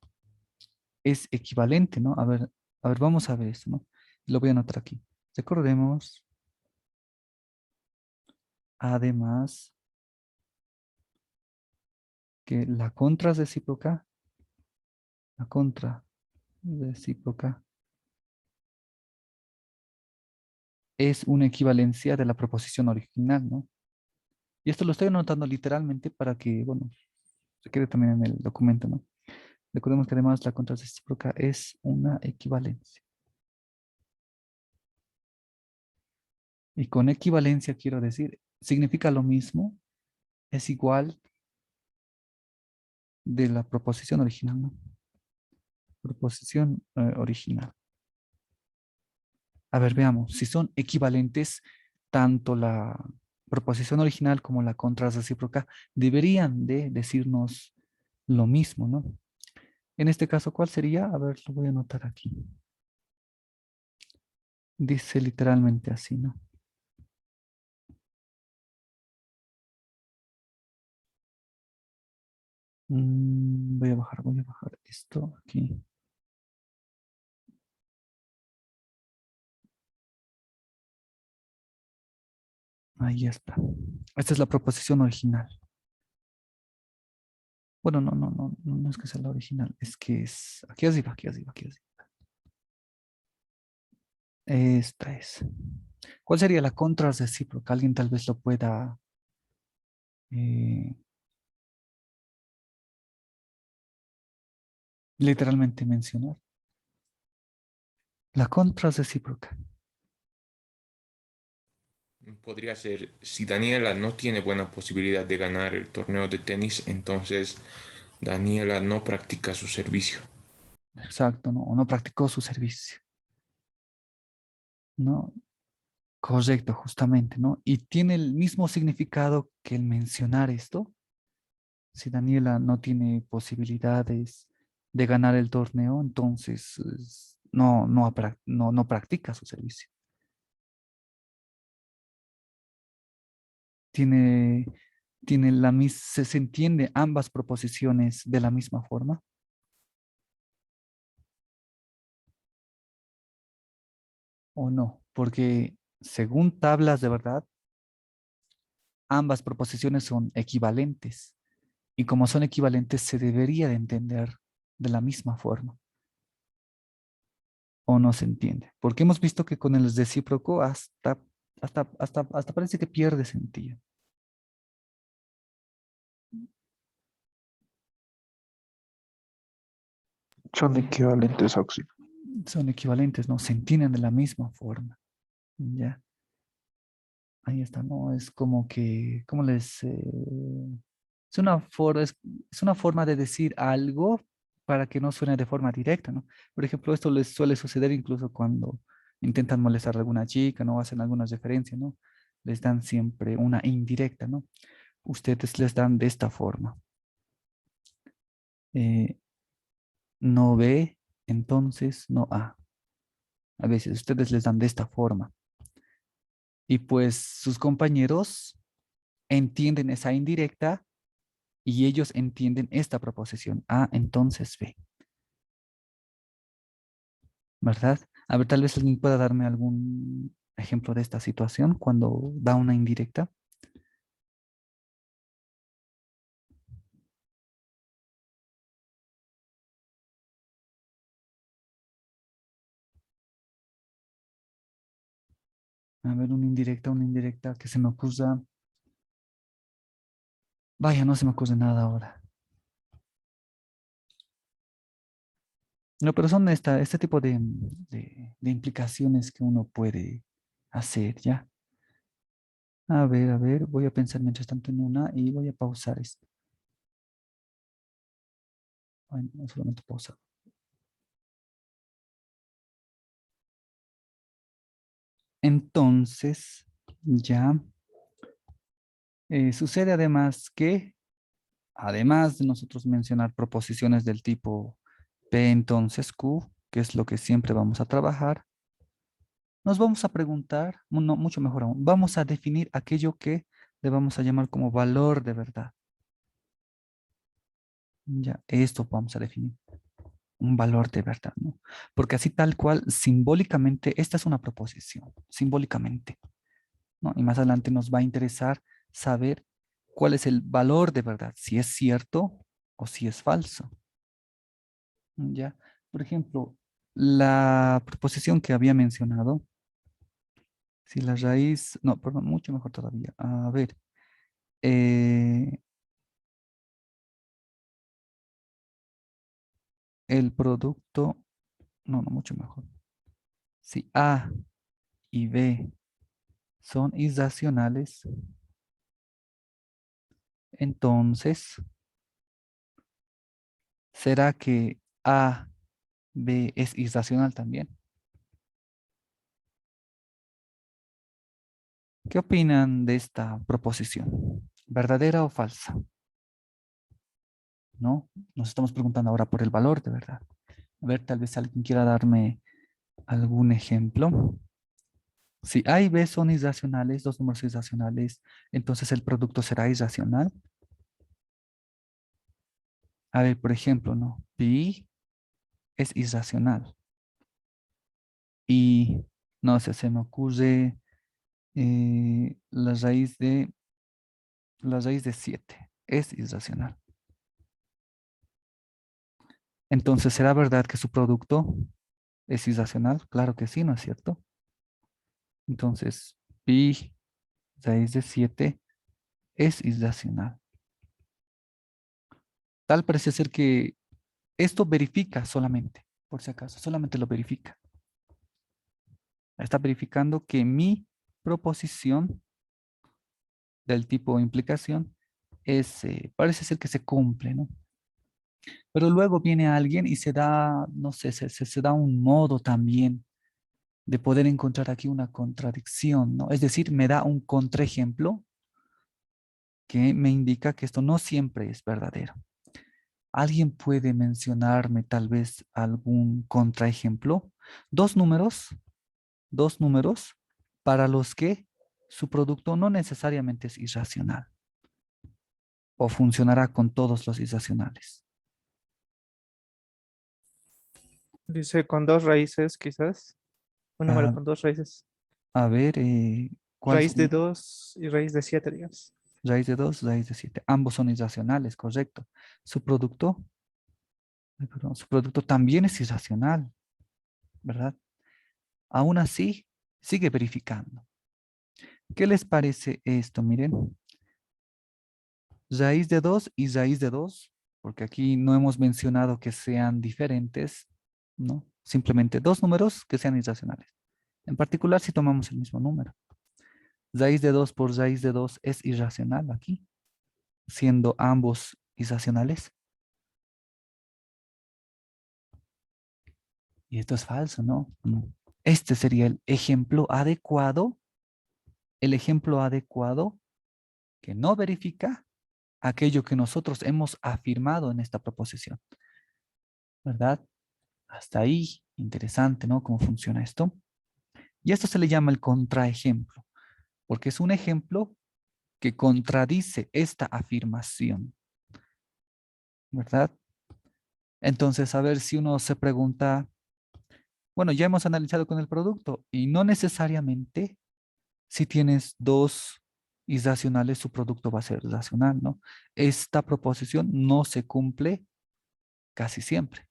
es equivalente, ¿no? A ver, vamos a ver esto, ¿no? Lo voy a anotar aquí. Recordemos, además, que la contrarrecíproca es una equivalencia de la proposición original, ¿no? Y esto lo estoy anotando literalmente para que, bueno, se quede también en el documento, ¿no? Recordemos que además la contrarrecíproca es una equivalencia. Y con equivalencia quiero decir, significa lo mismo, es igual de la proposición original, ¿no? Proposición original. A ver, veamos, si son equivalentes, tanto la proposición original como la contrarrecíproca deberían de decirnos lo mismo, ¿no? En este caso, ¿cuál sería? A ver, lo voy a anotar aquí. Dice literalmente así, ¿no? Voy a bajar esto aquí. Ahí está. Esta es la proposición original. Bueno, no es que sea la original, es que es aquí arriba, aquí arriba, aquí arriba. Esta es. ¿Cuál sería la contrarrecíproca? Alguien tal vez lo pueda eh, literalmente mencionar. La contrarrecíproca. Podría ser, si Daniela no tiene buena posibilidad de ganar el torneo de tenis, entonces Daniela no practica su servicio. Exacto, ¿no? O no practicó su servicio. ¿No? Correcto, justamente, ¿no? Y tiene el mismo significado que el mencionar esto. Si Daniela no tiene posibilidades de ganar el torneo, entonces no practica su servicio. Tiene, se entiende ambas proposiciones de la misma forma, ¿o no? Porque según tablas de verdad, ambas proposiciones son equivalentes. Y como son equivalentes, se debería de entender de la misma forma. ¿O no se entiende? Porque hemos visto que con el recíproco hasta parece que pierde sentido. Son equivalentes, Oxy. Son equivalentes, ¿no? Se entienden de la misma forma. Ya, ahí está, ¿no? Es como que, ¿cómo les...? Es una forma de decir algo para que no suene de forma directa, ¿no? Por ejemplo, esto les suele suceder incluso cuando intentan molestar a alguna chica, ¿no? Hacen alguna referencia, ¿no? Les dan siempre una indirecta, ¿no? Ustedes les dan de esta forma. No ve entonces no A. A veces ustedes les dan de esta forma. Y pues sus compañeros entienden esa indirecta y ellos entienden esta proposición. A, entonces B. ¿Verdad? A ver, tal vez alguien pueda darme algún ejemplo de esta situación cuando da una indirecta. A ver, una indirecta que se me ocurra. Vaya, no se me ocurre nada ahora. No, pero son este tipo de implicaciones que uno puede hacer, ¿ya? A ver, voy a pensar mientras tanto en una y voy a pausar esto. Ay, no, solamente pausa. Entonces, ya sucede además que, además de nosotros mencionar proposiciones del tipo P entonces Q, que es lo que siempre vamos a trabajar, nos vamos a preguntar, no, mucho mejor aún, vamos a definir aquello que le vamos a llamar como valor de verdad. Ya, esto vamos a definir, un valor de verdad, ¿no? Porque así tal cual, simbólicamente, esta es una proposición, simbólicamente, ¿no? Y más adelante nos va a interesar saber cuál es el valor de verdad, si es cierto o si es falso. Ya, por ejemplo, la proposición que había mencionado, si la raíz, no, perdón, mucho mejor todavía. A ver, eh, el producto, no, mucho mejor. Si A y B son irracionales, entonces, ¿será que A, B es irracional también? ¿Qué opinan de esta proposición? ¿Verdadera o falsa? ¿No? Nos estamos preguntando ahora por el valor de verdad. A ver, tal vez alguien quiera darme algún ejemplo. Si A y B son irracionales, dos números irracionales, entonces el producto será irracional. A ver, por ejemplo, ¿no? Pi es irracional. Y no sé, se me ocurre la raíz de 7 es irracional. Entonces, ¿será verdad que su producto es irracional? Claro que sí, ¿no es cierto? Entonces, pi raíz de 7 es irracional. Tal parece ser que esto verifica solamente, por si acaso, solamente lo verifica. Está verificando que mi proposición del tipo implicación es, parece ser que se cumple, ¿no? Pero luego viene alguien y se da, no sé, se da un modo también de poder encontrar aquí una contradicción, ¿no? Es decir, me da un contraejemplo que me indica que esto no siempre es verdadero. ¿Alguien puede mencionarme tal vez algún contraejemplo? Dos números, dos números para los que su producto no necesariamente es irracional o funcionará con todos los irracionales. Dice con dos raíces, quizás. Un número A, con dos raíces. a ver, ¿cuál Raíz de son? 2 y raíz de 7, digamos. Raíz de 2, raíz de 7. Ambos son irracionales, correcto. Su producto, ay, perdón, su producto también es irracional, ¿verdad? Aún así, sigue verificando. ¿Qué les parece esto? Miren, raíz de 2 y raíz de 2, porque aquí no hemos mencionado que sean diferentes, ¿no? Simplemente dos números que sean irracionales. En particular, si tomamos el mismo número. Raíz de 2 por raíz de 2 es irracional aquí, siendo ambos irracionales. Y esto es falso, ¿no? No. Este sería el ejemplo adecuado que no verifica aquello que nosotros hemos afirmado en esta proposición, ¿verdad? Hasta ahí, interesante, ¿no? Cómo funciona esto. Y esto se le llama el contraejemplo, porque es un ejemplo que contradice esta afirmación, ¿verdad? Entonces, a ver si uno se pregunta, bueno, ya hemos analizado con el producto y no necesariamente si tienes dos irracionales, su producto va a ser racional, ¿no? Esta proposición no se cumple casi siempre.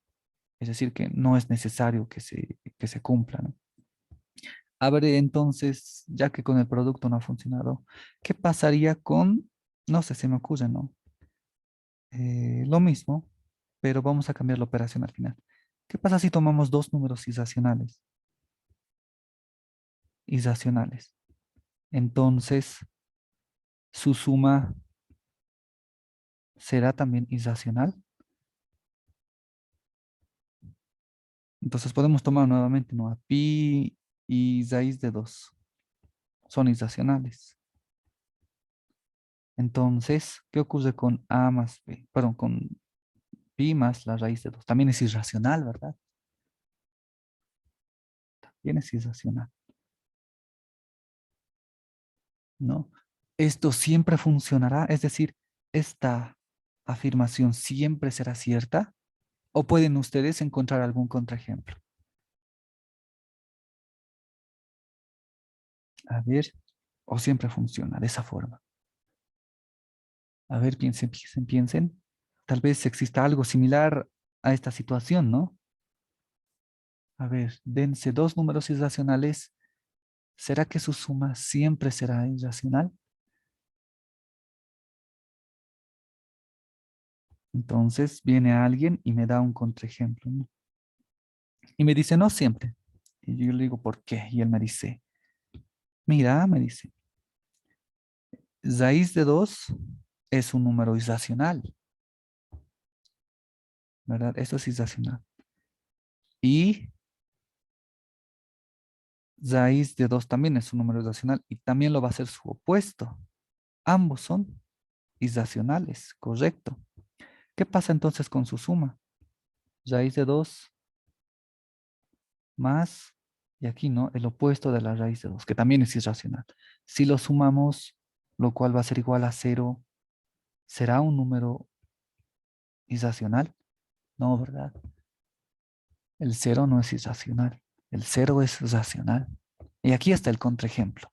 Es decir, que no es necesario que se cumpla, ¿no? A ver, entonces, ya que con el producto no ha funcionado, ¿qué pasaría con, no sé, se me ocurre, ¿no? Lo mismo, pero vamos a cambiar la operación al final. ¿Qué pasa si tomamos dos números irracionales? Irracionales. Entonces, su suma será también irracional. Entonces podemos tomar nuevamente, ¿no? A pi y raíz de 2 son irracionales. Entonces, ¿qué ocurre con a más b? Perdón, con pi más la raíz de 2. También es irracional, ¿verdad? También es irracional, ¿no? Esto siempre funcionará, es decir, esta afirmación siempre será cierta, o pueden ustedes encontrar algún contraejemplo. A ver, o siempre funciona de esa forma. A ver, piensen, piensen, piensen. Tal vez exista algo similar a esta situación, ¿no? A ver, dense dos números irracionales. ¿Será que su suma siempre será irracional? Entonces viene alguien y me da un contraejemplo, ¿no? Y me dice, no siempre. Y yo le digo, ¿por qué? Y él me dice, mira, me dice, raíz de 2 es un número irracional, ¿verdad? Eso es irracional. Y raíz de 2 también es un número irracional y también lo va a ser su opuesto. Ambos son irracionales, correcto. ¿Qué pasa entonces con su suma? Raíz de 2 más, y aquí, ¿no? El opuesto de la raíz de 2, que también es irracional. Si lo sumamos, lo cual va a ser igual a 0, ¿será un número irracional? No, ¿verdad? El 0 no es irracional. El 0 es racional. Y aquí está el contraejemplo.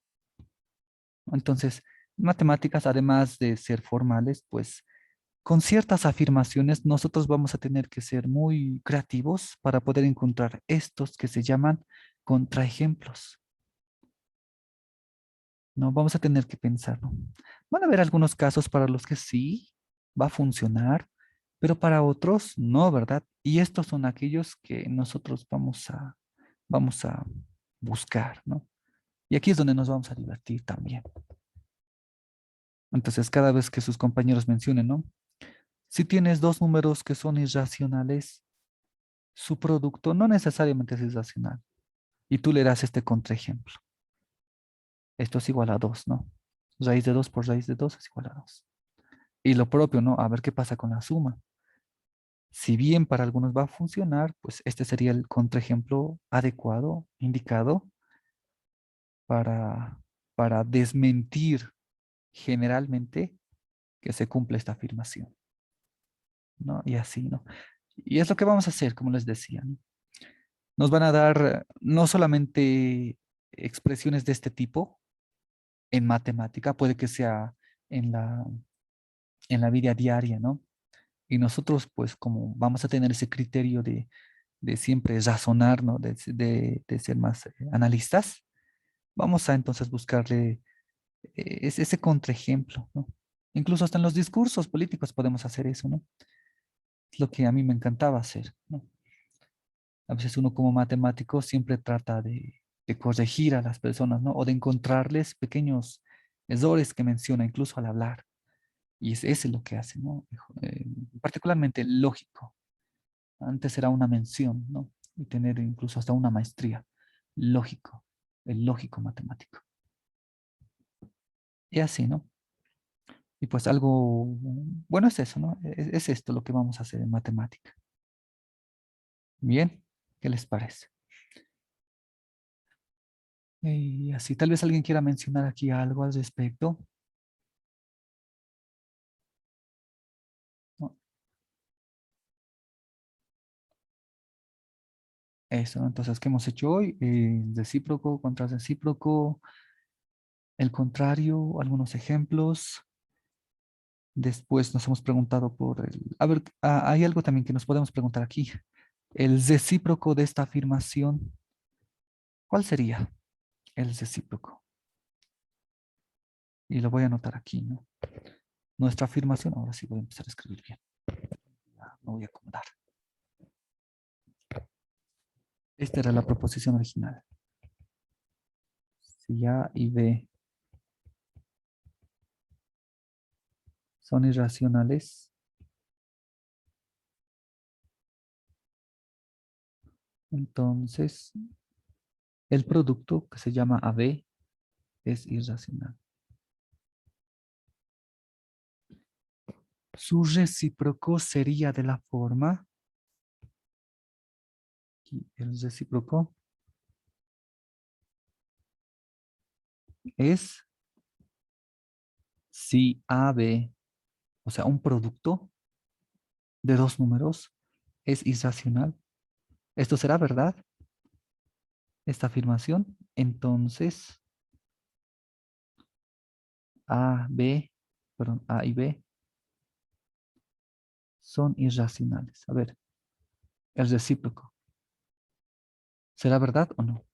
Entonces, matemáticas, además de ser formales, pues con ciertas afirmaciones nosotros vamos a tener que ser muy creativos para poder encontrar estos que se llaman contraejemplos. No, vamos a tener que pensarlo. Van a haber algunos casos para los que sí va a funcionar, pero para otros no, ¿verdad? Y estos son aquellos que nosotros vamos a buscar, ¿no? Y aquí es donde nos vamos a divertir también. Entonces, cada vez que sus compañeros mencionen, ¿no? Si tienes dos números que son irracionales, su producto no necesariamente es irracional. Y tú le das este contraejemplo. Esto es igual a 2, ¿no? Raíz de 2 por raíz de 2 es igual a 2. Y lo propio, ¿no? A ver qué pasa con la suma. Si bien para algunos va a funcionar, pues este sería el contraejemplo adecuado, indicado para, para desmentir generalmente que se cumple esta afirmación, ¿no? Y así, ¿no? Y es lo que vamos a hacer, como les decía, ¿no? Nos van a dar no solamente expresiones de este tipo en matemática, puede que sea en en la vida diaria, ¿no? Y nosotros, pues, como vamos a tener ese criterio de siempre razonar, ¿no? De ser más analistas, vamos a entonces buscarle ese contraejemplo, ¿no? Incluso hasta en los discursos políticos podemos hacer eso, ¿no? Es lo que a mí me encantaba hacer, ¿no? A veces uno como matemático siempre trata de corregir a las personas, ¿no? O de encontrarles pequeños errores que menciona incluso al hablar. Y ese es lo que hace, ¿no? Particularmente lógico. Antes era una mención, ¿no? Y tener incluso hasta una maestría. Lógico, el lógico matemático. Y así, ¿no? Y pues algo, bueno, es eso, ¿no? Es esto lo que vamos a hacer en matemática. Bien. ¿Qué les parece? Y así, tal vez alguien quiera mencionar aquí algo al respecto. No. Eso, entonces, ¿qué hemos hecho hoy? Recíproco, contra recíproco, el contrario, algunos ejemplos. Después nos hemos preguntado por el... A ver, hay algo también que nos podemos preguntar aquí. El recíproco de esta afirmación, ¿cuál sería el recíproco? Y lo voy a anotar aquí, ¿no? Nuestra afirmación, ahora sí voy a empezar a escribir bien. Ya, me voy a acomodar. Esta era la proposición original. Si A y B son irracionales, entonces el producto que se llama AB es irracional. Su recíproco sería de la forma, aquí el recíproco es si AB, o sea, un producto de dos números es irracional. ¿Esto será verdad? Esta afirmación. Entonces, A y B son irracionales. A ver, el recíproco. ¿Será verdad o no?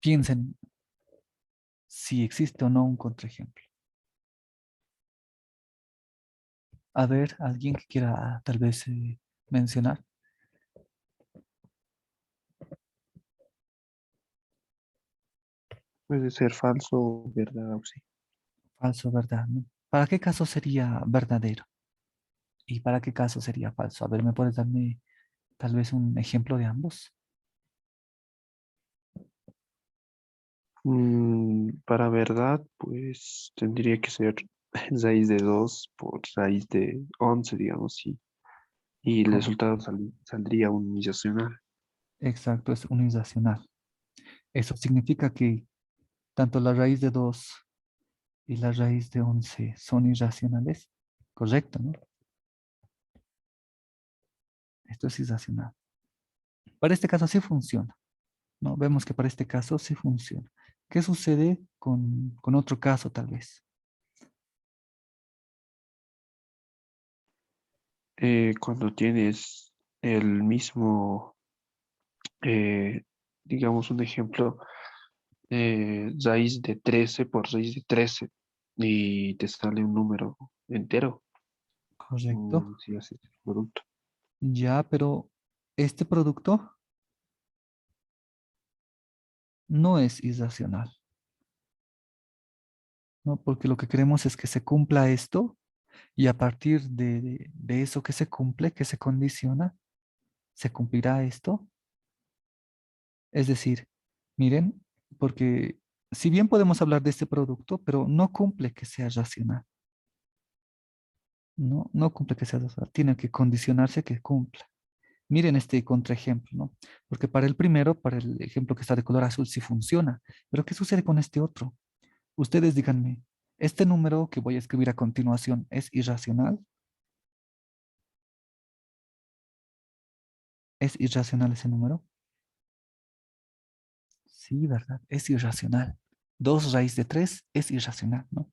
Piensen si existe o no un contraejemplo. A ver, alguien que quiera tal vez mencionar. Puede ser falso o verdad, o sí. Falso, verdad, ¿no? ¿Para qué caso sería verdadero? ¿Y para qué caso sería falso? A ver, ¿me puedes darme tal vez un ejemplo de ambos? Para verdad, pues tendría que ser raíz de 2 por raíz de 11, digamos, y el Correcto. resultado saldría un irracional. Exacto, es un irracional. Eso significa que tanto la raíz de 2 y la raíz de 11 son irracionales. Correcto, ¿no? Esto es irracional. Para este caso sí funciona, ¿no? Vemos que para este caso sí funciona. ¿Qué sucede con otro caso tal vez? Cuando tienes el mismo, eh, digamos un ejemplo, raíz de 13 por raíz de 13 y te sale un número entero, Correcto. si haces el producto. Ya, pero este producto no es irracional, ¿no? Porque lo que queremos es que se cumpla esto y a partir de eso que se cumple, que se condiciona, se cumplirá esto. Es decir, miren, porque si bien podemos hablar de este producto, pero no cumple que sea racional. No cumple que sea racional. Tiene que condicionarse que cumpla. Miren este contraejemplo, ¿no? Porque para el primero, para el ejemplo que está de color azul, sí funciona. Pero ¿qué sucede con este otro? Ustedes díganme, ¿este número que voy a escribir a continuación es irracional? ¿Es irracional ese número? Sí, ¿verdad? Es irracional. 2 raíz de 3 es irracional, ¿no?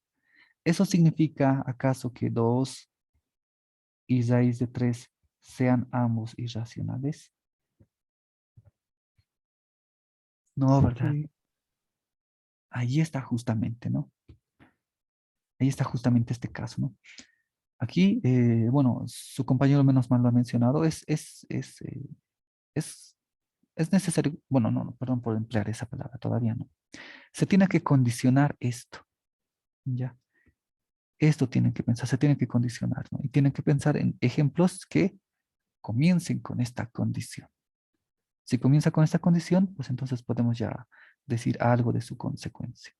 ¿Eso significa acaso que 2 y raíz de 3 sean ambos irracionales? No, ¿verdad? Sí. Ahí está justamente, ¿no? Ahí está justamente este caso, ¿no? Aquí, bueno, su compañero menos mal lo ha mencionado, es, es necesario, bueno, no, perdón por emplear esa palabra, todavía no. Se tiene que condicionar esto, ¿ya? Esto tienen que pensar, se tiene que condicionar, ¿no? Y tienen que pensar en ejemplos que comiencen con esta condición. Si comienza con esta condición, pues entonces podemos ya decir algo de su consecuencia,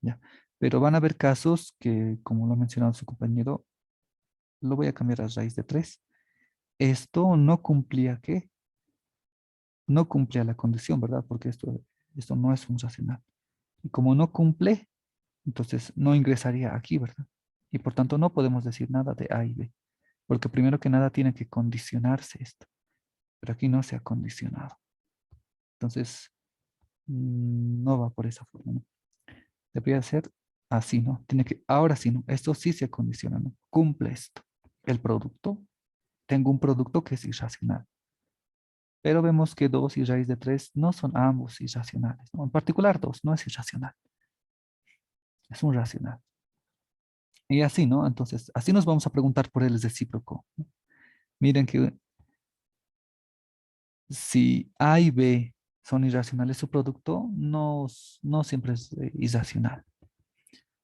¿ya? Pero van a haber casos que, como lo ha mencionado su compañero, lo voy a cambiar a raíz de 3. Esto no cumplía, ¿qué? no cumple a la condición, ¿verdad? Porque esto no es un racional. Y como no cumple, entonces no ingresaría aquí, ¿verdad? Y por tanto no podemos decir nada de A y B, porque primero que nada tiene que condicionarse esto, pero aquí no se ha condicionado. Entonces, no va por esa forma, ¿no? Debería ser así, ¿no? Tiene que, ahora sí, ¿no? Esto sí se condiciona, ¿no? Cumple esto. El producto, tengo un producto que es irracional, pero vemos que 2 y raíz de 3 no son ambos irracionales, ¿no? En particular 2 no es irracional, es un racional. Y así, ¿no? Entonces, así nos vamos a preguntar por el recíproco, ¿no? Miren que si A y B son irracionales, su producto no siempre es irracional.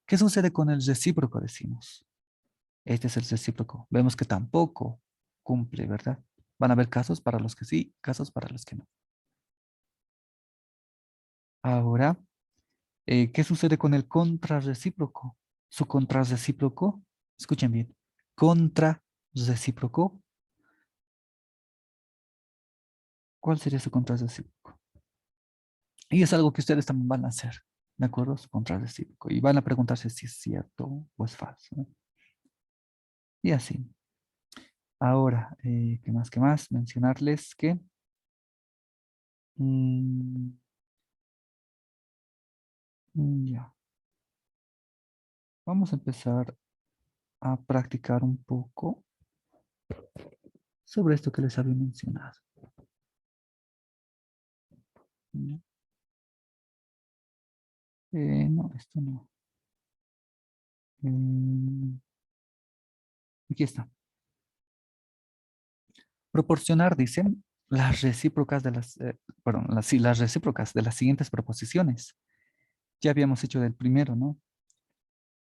¿Qué sucede con el recíproco, decimos? Este es el recíproco. Vemos que tampoco cumple, ¿verdad? Van a haber casos para los que sí, casos para los que no. Ahora, ¿qué sucede con el contrarrecíproco? Su contrarrecíproco, escuchen bien, contrarrecíproco, ¿cuál sería su contrarrecíproco? Y es algo que ustedes también van a hacer, ¿de acuerdo? Su contrarrecíproco. Y van a preguntarse si es cierto o es falso, ¿no? Y así. Ahora, ¿qué más? ¿Qué más? Mencionarles que mm, ya, vamos a empezar a practicar un poco sobre esto que les había mencionado. ¿Ya? No, esto no. Eh, aquí está. Proporcionar, dicen, las recíprocas de perdón, sí, las recíprocas de las siguientes proposiciones. Ya habíamos hecho del primero, ¿no?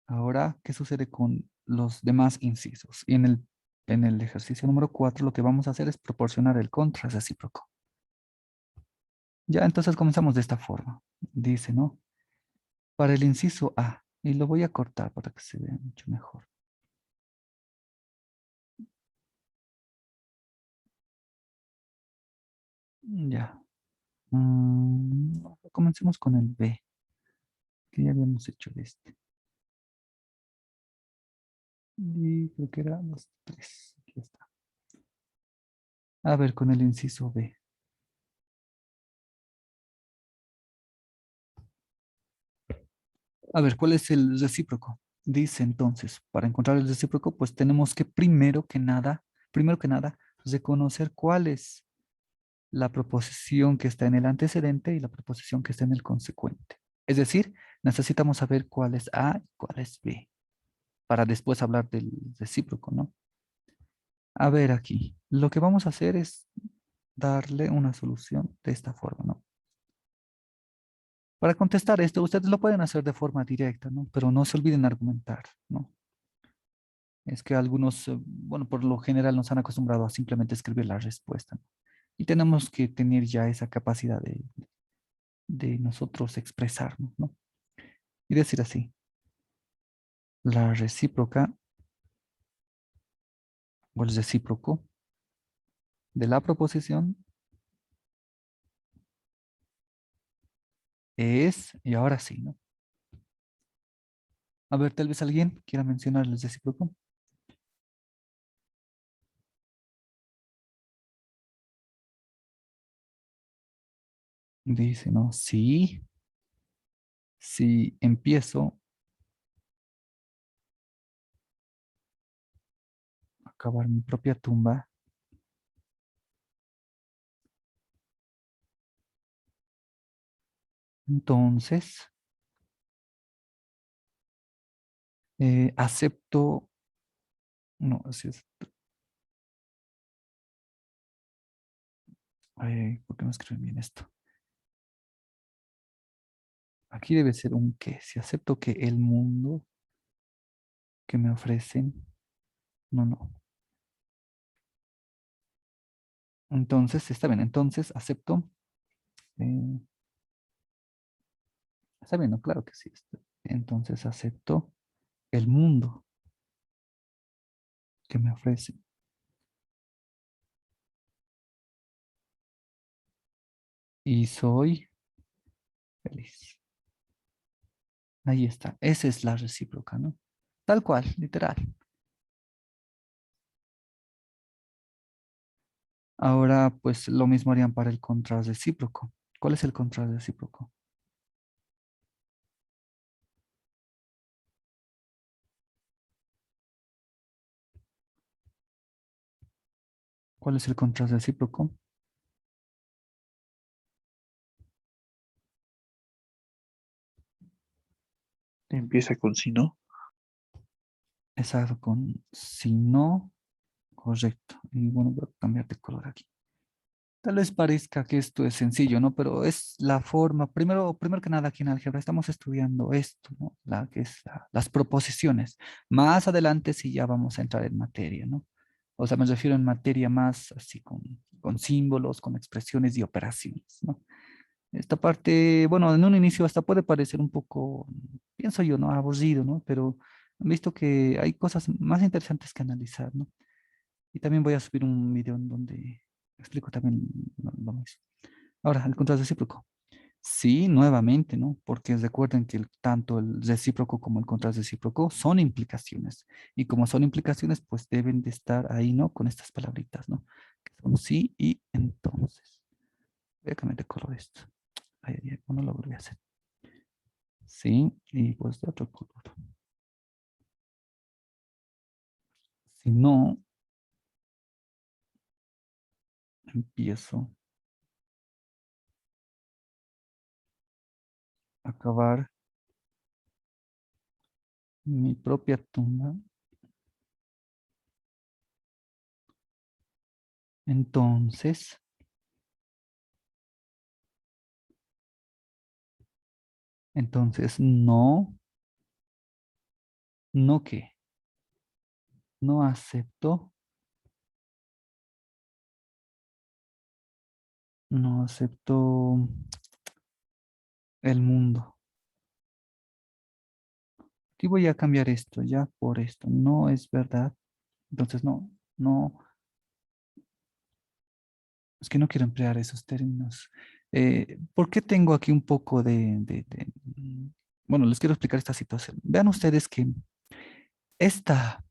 Ahora, ¿qué sucede con los demás incisos? Y en el ejercicio número 4 lo que vamos a hacer es proporcionar el contrarrecíproco. Ya, entonces comenzamos de esta forma. Dice, ¿no? Para el inciso A, y lo voy a cortar para que se vea mucho mejor. Ya. Comencemos con el B, que ya habíamos hecho de este. Y creo que era los 3. Aquí está. A ver, con el inciso B. A ver, ¿cuál es el recíproco? Dice entonces, para encontrar el recíproco, pues tenemos que primero que nada, reconocer cuál es la proposición que está en el antecedente y la proposición que está en el consecuente. Es decir, necesitamos saber cuál es A y cuál es B, para después hablar del recíproco, ¿no? A ver aquí, lo que vamos a hacer es darle una solución de esta forma, ¿no? Para contestar esto, ustedes lo pueden hacer de forma directa, ¿no? Pero no se olviden argumentar, ¿no? Es que algunos, bueno, por lo general nos han acostumbrado a simplemente escribir la respuesta, ¿no? Y tenemos que tener ya esa capacidad de nosotros expresarnos, ¿no? Y decir así, la recíproca o el recíproco de la proposición es, y ahora sí, ¿no? A ver, tal vez alguien quiera mencionar el recíproco. Dice, ¿no? Si empiezo a cavar mi propia tumba, entonces acepto, no, así es, ¿por qué no escriben bien esto? Aquí debe ser un que, si acepto que el mundo que me ofrecen, no. Entonces, está bien, entonces acepto, eh, está bien, ¿no? Claro que sí. Entonces acepto el mundo que me ofrecen. y soy feliz. Ahí está. Esa es la recíproca, ¿no? Tal cual, literal. Ahora, pues lo mismo harían para el contrarrecíproco. ¿Cuál es el contrarrecíproco? ¿Cuál es el contrarrecíproco? Empieza con si no. Exacto, con si no, correcto. Y bueno, voy a cambiar de color aquí. Tal vez parezca que esto es sencillo, ¿no? Pero es la forma, primero que nada aquí en álgebra estamos estudiando esto, ¿no? La que es las proposiciones. Más adelante sí ya vamos a entrar en materia, ¿no? O sea, me refiero en materia más así con símbolos, con expresiones y operaciones, ¿no? Esta parte, bueno, en un inicio hasta puede parecer un poco, pienso yo, ¿no? Aburrido, ¿no? Pero han visto que hay cosas más interesantes que analizar, ¿no? Y también voy a subir un video en donde explico también lo mismo. Ahora, el contrato recíproco. Sí, nuevamente, ¿no? Porque recuerden que tanto el recíproco como el contrato recíproco son implicaciones. Y como son implicaciones, pues deben de estar ahí, ¿no? Con estas palabritas, ¿no? Que son sí y entonces. Voy a cambiar de color esto. Ay, ay, ay, bueno, lo volví a hacer. Sí, y pues de otro color. Si no, empiezo a cavar mi propia tumba. Entonces, no, no qué, no acepto, no acepto el mundo. Y voy a cambiar esto ya por esto. No es verdad. Entonces, no, no, es que no quiero emplear esos términos. ¿Por qué tengo aquí un poco bueno, les quiero explicar esta situación. Vean ustedes que esta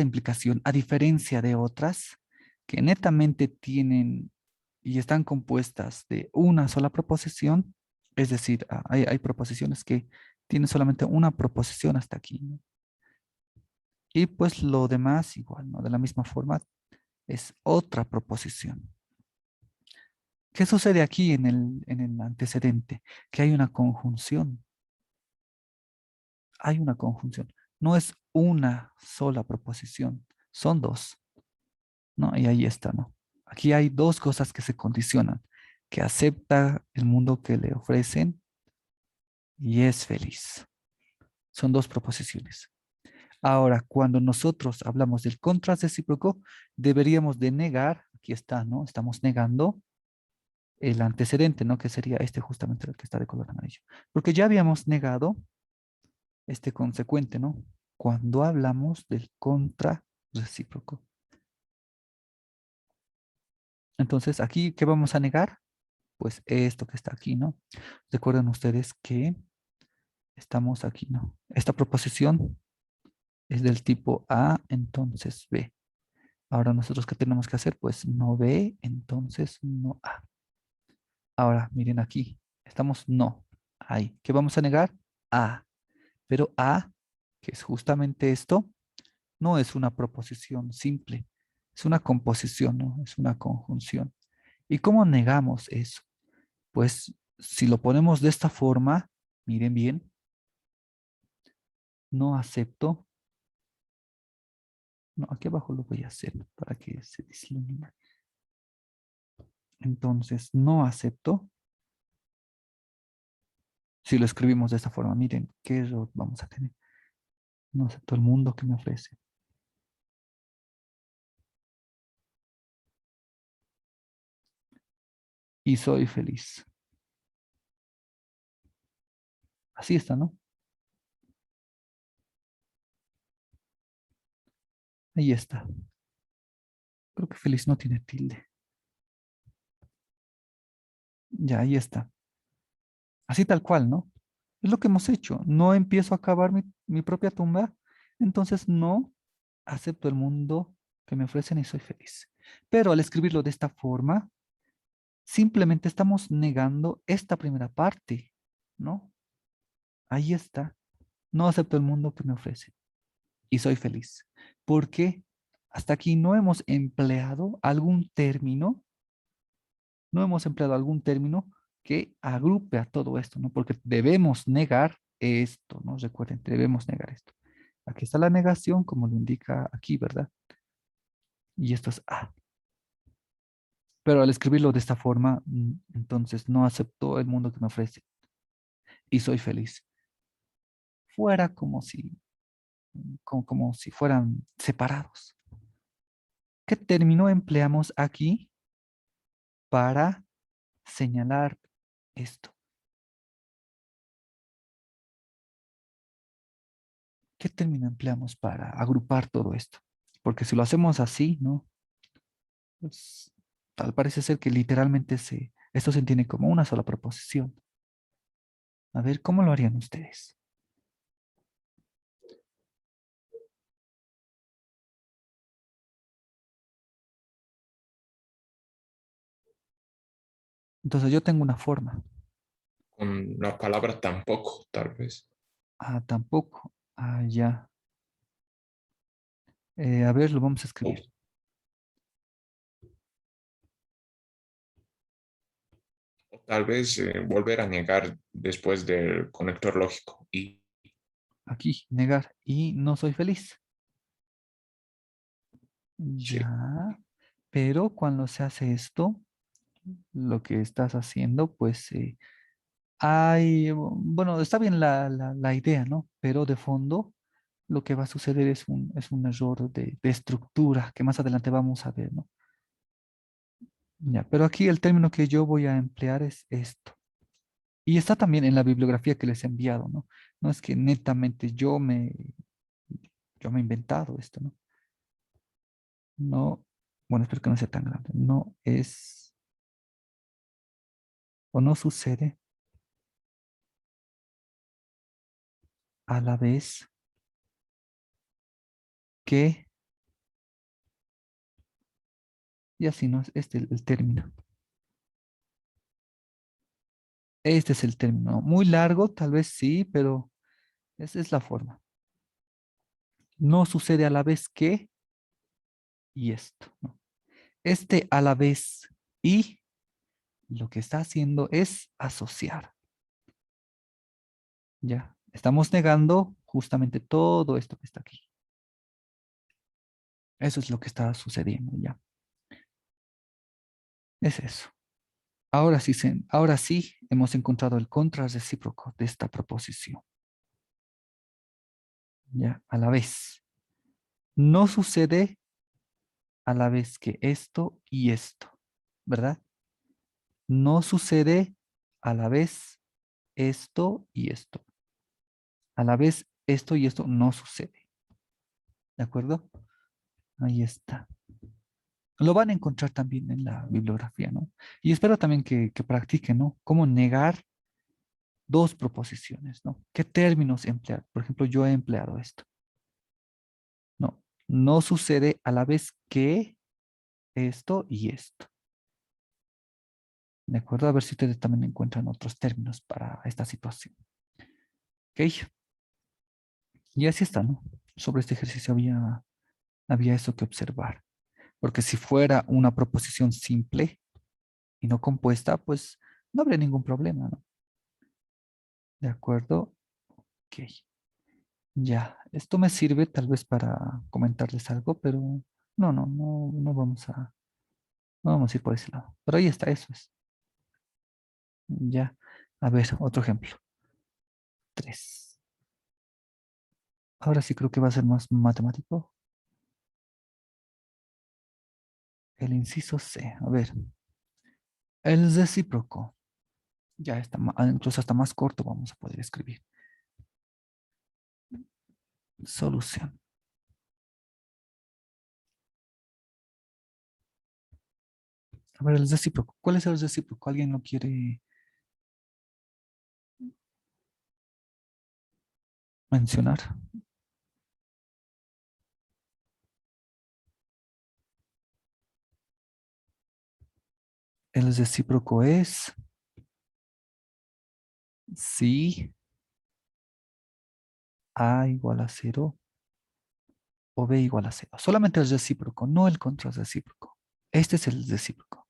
implicación, a diferencia de otras que netamente tienen y están compuestas de una sola proposición, es decir, hay proposiciones que tienen solamente una proposición hasta aquí, ¿no? Y pues lo demás igual, ¿no? De la misma forma, es otra proposición. ¿Qué sucede aquí en el antecedente? Que hay una conjunción. Hay una conjunción. No es una sola proposición, son dos, ¿no? Y ahí está, ¿no? Aquí hay dos cosas que se condicionan, que acepta el mundo que le ofrecen y es feliz. Son dos proposiciones. Ahora, cuando nosotros hablamos del contrarrecíproco, deberíamos de negar, aquí está, ¿no? Estamos negando el antecedente, ¿no? Que sería este justamente el que está de color amarillo. Porque ya habíamos negado este consecuente, ¿no? Cuando hablamos del contrarrecíproco. Entonces, aquí, ¿qué vamos a negar? Pues esto que está aquí, ¿no? Recuerden ustedes que estamos aquí, ¿no? Esta proposición es del tipo A, entonces B. Ahora nosotros, ¿qué tenemos que hacer? Pues no B, entonces no A. Ahora, miren aquí, estamos no, ahí. ¿Qué vamos a negar? A. Pero A, que es justamente esto, no es una proposición simple, es una composición, ¿no? Es una conjunción. ¿Y cómo negamos eso? Pues si lo ponemos de esta forma, miren bien, no acepto. No, aquí abajo lo voy a hacer para que se dislumine. Entonces, no acepto. Si lo escribimos de esta forma, miren, ¿qué error vamos a tener? No acepto el mundo que me ofrece. Y soy feliz. Así está, ¿no? Ahí está. Creo que feliz no tiene tilde. Ya, ahí está. Así tal cual, ¿no? Es lo que hemos hecho. No empiezo a cavar mi propia tumba, entonces no acepto el mundo que me ofrecen y soy feliz. Pero al escribirlo de esta forma, simplemente estamos negando esta primera parte, ¿no? Ahí está. No acepto el mundo que me ofrecen y soy feliz. Porque hasta aquí no hemos empleado algún término, no hemos empleado algún término que agrupe a todo esto, ¿no? Porque debemos negar esto, ¿no? Recuerden, debemos negar esto. Aquí está la negación, como lo indica aquí, ¿verdad? Y esto es A. Pero al escribirlo de esta forma, entonces no acepto el mundo que me ofrece y soy feliz. Fuera como si fueran separados. ¿Qué término empleamos aquí para señalar esto? ¿Qué término empleamos para agrupar todo esto? Porque si lo hacemos así, ¿no? Pues tal parece ser que literalmente esto se entiende como una sola proposición. A ver, ¿cómo lo harían ustedes? Entonces yo tengo una forma. Con la palabra tampoco, tal vez. Ah, tampoco. Ah, ya. A ver, lo vamos a O, escribir. o tal vez volver a negar después del conector lógico. Y Aquí, negar. Y no soy feliz. sí, Ya. Pero cuando se hace esto, lo que estás haciendo, pues bueno, está bien la idea, ¿no? Pero de fondo, lo que va a suceder es un error de estructura que más adelante vamos a ver, ¿no? Ya, pero aquí el término que yo voy a emplear es esto. Y está también en la bibliografía que les he enviado, ¿no? No es que netamente yo me he inventado esto, ¿no? No, bueno, espero que no sea tan grande. No es, o no sucede a la vez que, y así no es este el término. Este es el término. Muy largo, tal vez sí, pero esa es la forma. No sucede a la vez que y esto, ¿no? Este a la vez y lo que está haciendo es asociar. Ya, estamos negando justamente todo esto que está aquí. Eso es lo que está sucediendo ya. Es eso. Ahora sí hemos encontrado el contrarrecíproco de esta proposición. Ya, a la vez. No sucede a la vez que esto y esto, ¿verdad? No sucede a la vez esto y esto. A la vez esto y esto no sucede. ¿De acuerdo? Ahí está. Lo van a encontrar también en la bibliografía, ¿no? Y espero también que practiquen, ¿no? Cómo negar dos proposiciones, ¿no? ¿Qué términos emplear? Por ejemplo, yo he empleado esto. No, no sucede a la vez que esto y esto. ¿De acuerdo? A ver si ustedes también encuentran otros términos para esta situación. ¿Ok? Y así está, ¿no? Sobre este ejercicio había eso que observar. Porque si fuera una proposición simple y no compuesta, pues no habría ningún problema, ¿no? ¿De acuerdo? Ok. Ya, esto me sirve tal vez para comentarles algo, pero no vamos a ir por ese lado. Pero ahí está, eso es. Ya. A ver, otro ejemplo. 3. Ahora sí creo que va a ser más matemático. El inciso C. A ver. El recíproco. Ya está, incluso hasta más corto vamos a poder escribir. Solución. A ver, el recíproco. ¿Cuál es el recíproco? ¿Alguien lo quiere mencionar? El recíproco es si A igual a 0 o B igual a 0. Solamente el recíproco, no el contrarrecíproco. Este es el recíproco.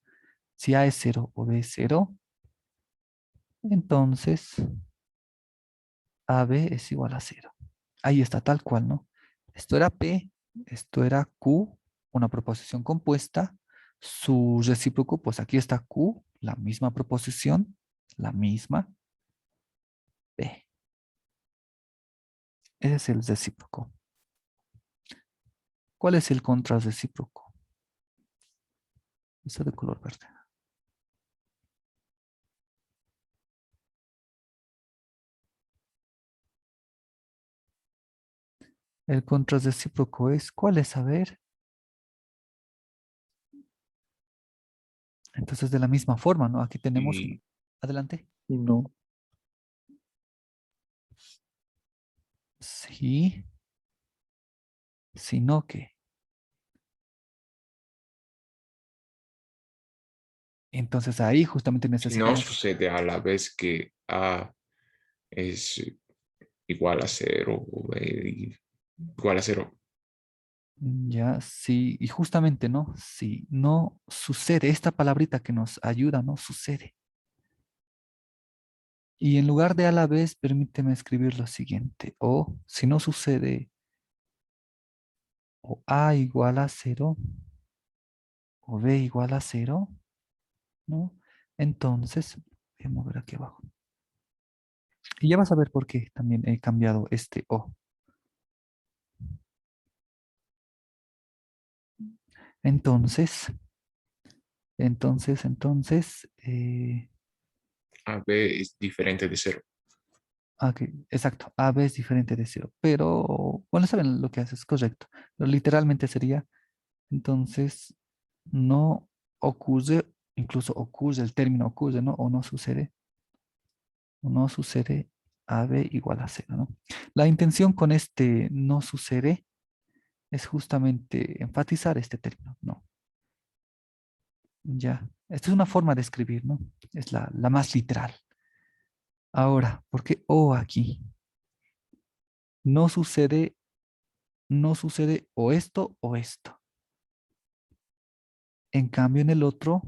Si A es 0 o B es 0, entonces AB es igual a 0. Ahí está, tal cual, ¿no? Esto era P, esto era Q, una proposición compuesta. Su recíproco, pues aquí está Q, la misma proposición, la misma P. Ese es el recíproco. ¿Cuál es el contrarrecíproco? Este de color verde. El contrarrecíproco es, ¿cuál es? A ver. Entonces, de la misma forma, ¿no? Aquí tenemos una. Y Adelante. Y no. Sí, sino que. Entonces, ahí justamente si no necesitamos. sucede a la vez que A es igual a 0 o B igual a 0. Ya, sí, y justamente, ¿no? Si no sucede, esta palabrita que nos ayuda, no sucede. Y en lugar de a la vez, permíteme escribir lo siguiente. O si no sucede, o A igual a 0, o B igual a 0, ¿no? Entonces, voy a mover aquí abajo. Y ya vas a ver por qué también he cambiado este O. Entonces, A B es diferente de 0. ok, exacto, A, B es diferente de 0, pero, bueno, saben lo que hace, es correcto, pero literalmente sería, entonces, no ocurre, incluso ocurre, el término ocurre, ¿no? O no sucede A, B igual a 0, ¿no? La intención con este no sucede es justamente enfatizar este término, ¿no? Ya, esta es una forma de escribir, ¿no? Es la más literal. Ahora, ¿por qué O aquí? No sucede, no sucede o esto o esto. En cambio en el otro,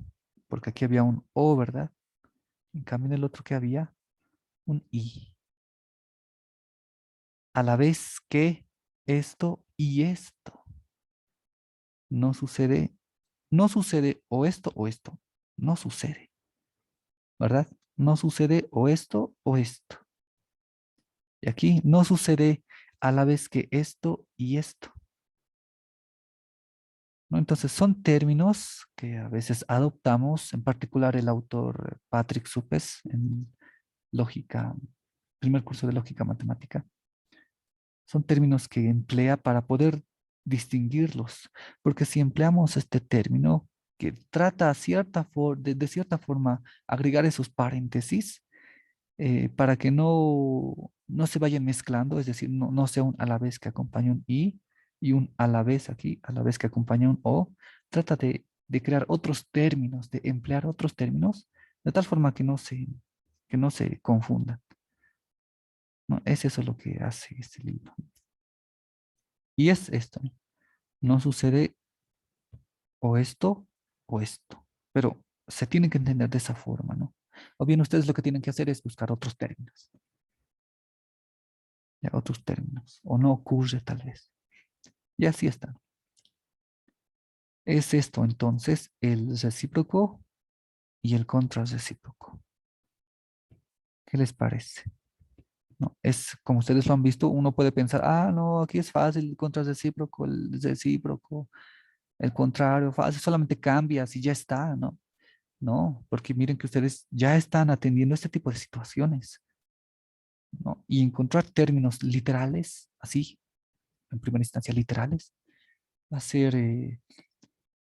porque aquí había un O, ¿verdad? En cambio en el otro que había un I. A la vez que esto y esto. No sucede, no sucede o esto. No sucede, ¿verdad? No sucede o esto o esto. Y aquí no sucede a la vez que esto y esto, ¿no? Entonces son términos que a veces adoptamos, en particular el autor Patrick Suppes en lógica, primer curso de lógica matemática. Son términos que emplea para poder distinguirlos, porque si empleamos este término que trata de cierta forma agregar esos paréntesis para que no se vayan mezclando, es decir, no sea un a la vez que acompaña un y un a la vez aquí, a la vez que acompaña un o, trata de crear otros términos, de emplear otros términos, de tal forma que no se confundan, ¿no? Es eso lo que hace este libro. Y es esto, ¿no? No sucede o esto o esto, pero se tiene que entender de esa forma, ¿no? O bien ustedes lo que tienen que hacer es buscar otros términos, ya, otros términos, o no ocurre tal vez. Y así está. Es esto entonces el recíproco y el contrarrecíproco. ¿Qué les parece? ¿No? Es como ustedes lo han visto, uno puede pensar, ah, no, aquí es fácil el contrarrecíproco, el recíproco, el contrario, fácil, solamente cambias y ya está, ¿no? No, porque miren que ustedes ya están atendiendo este tipo de situaciones, ¿no? Y encontrar términos literales, así, en primera instancia literales, va a ser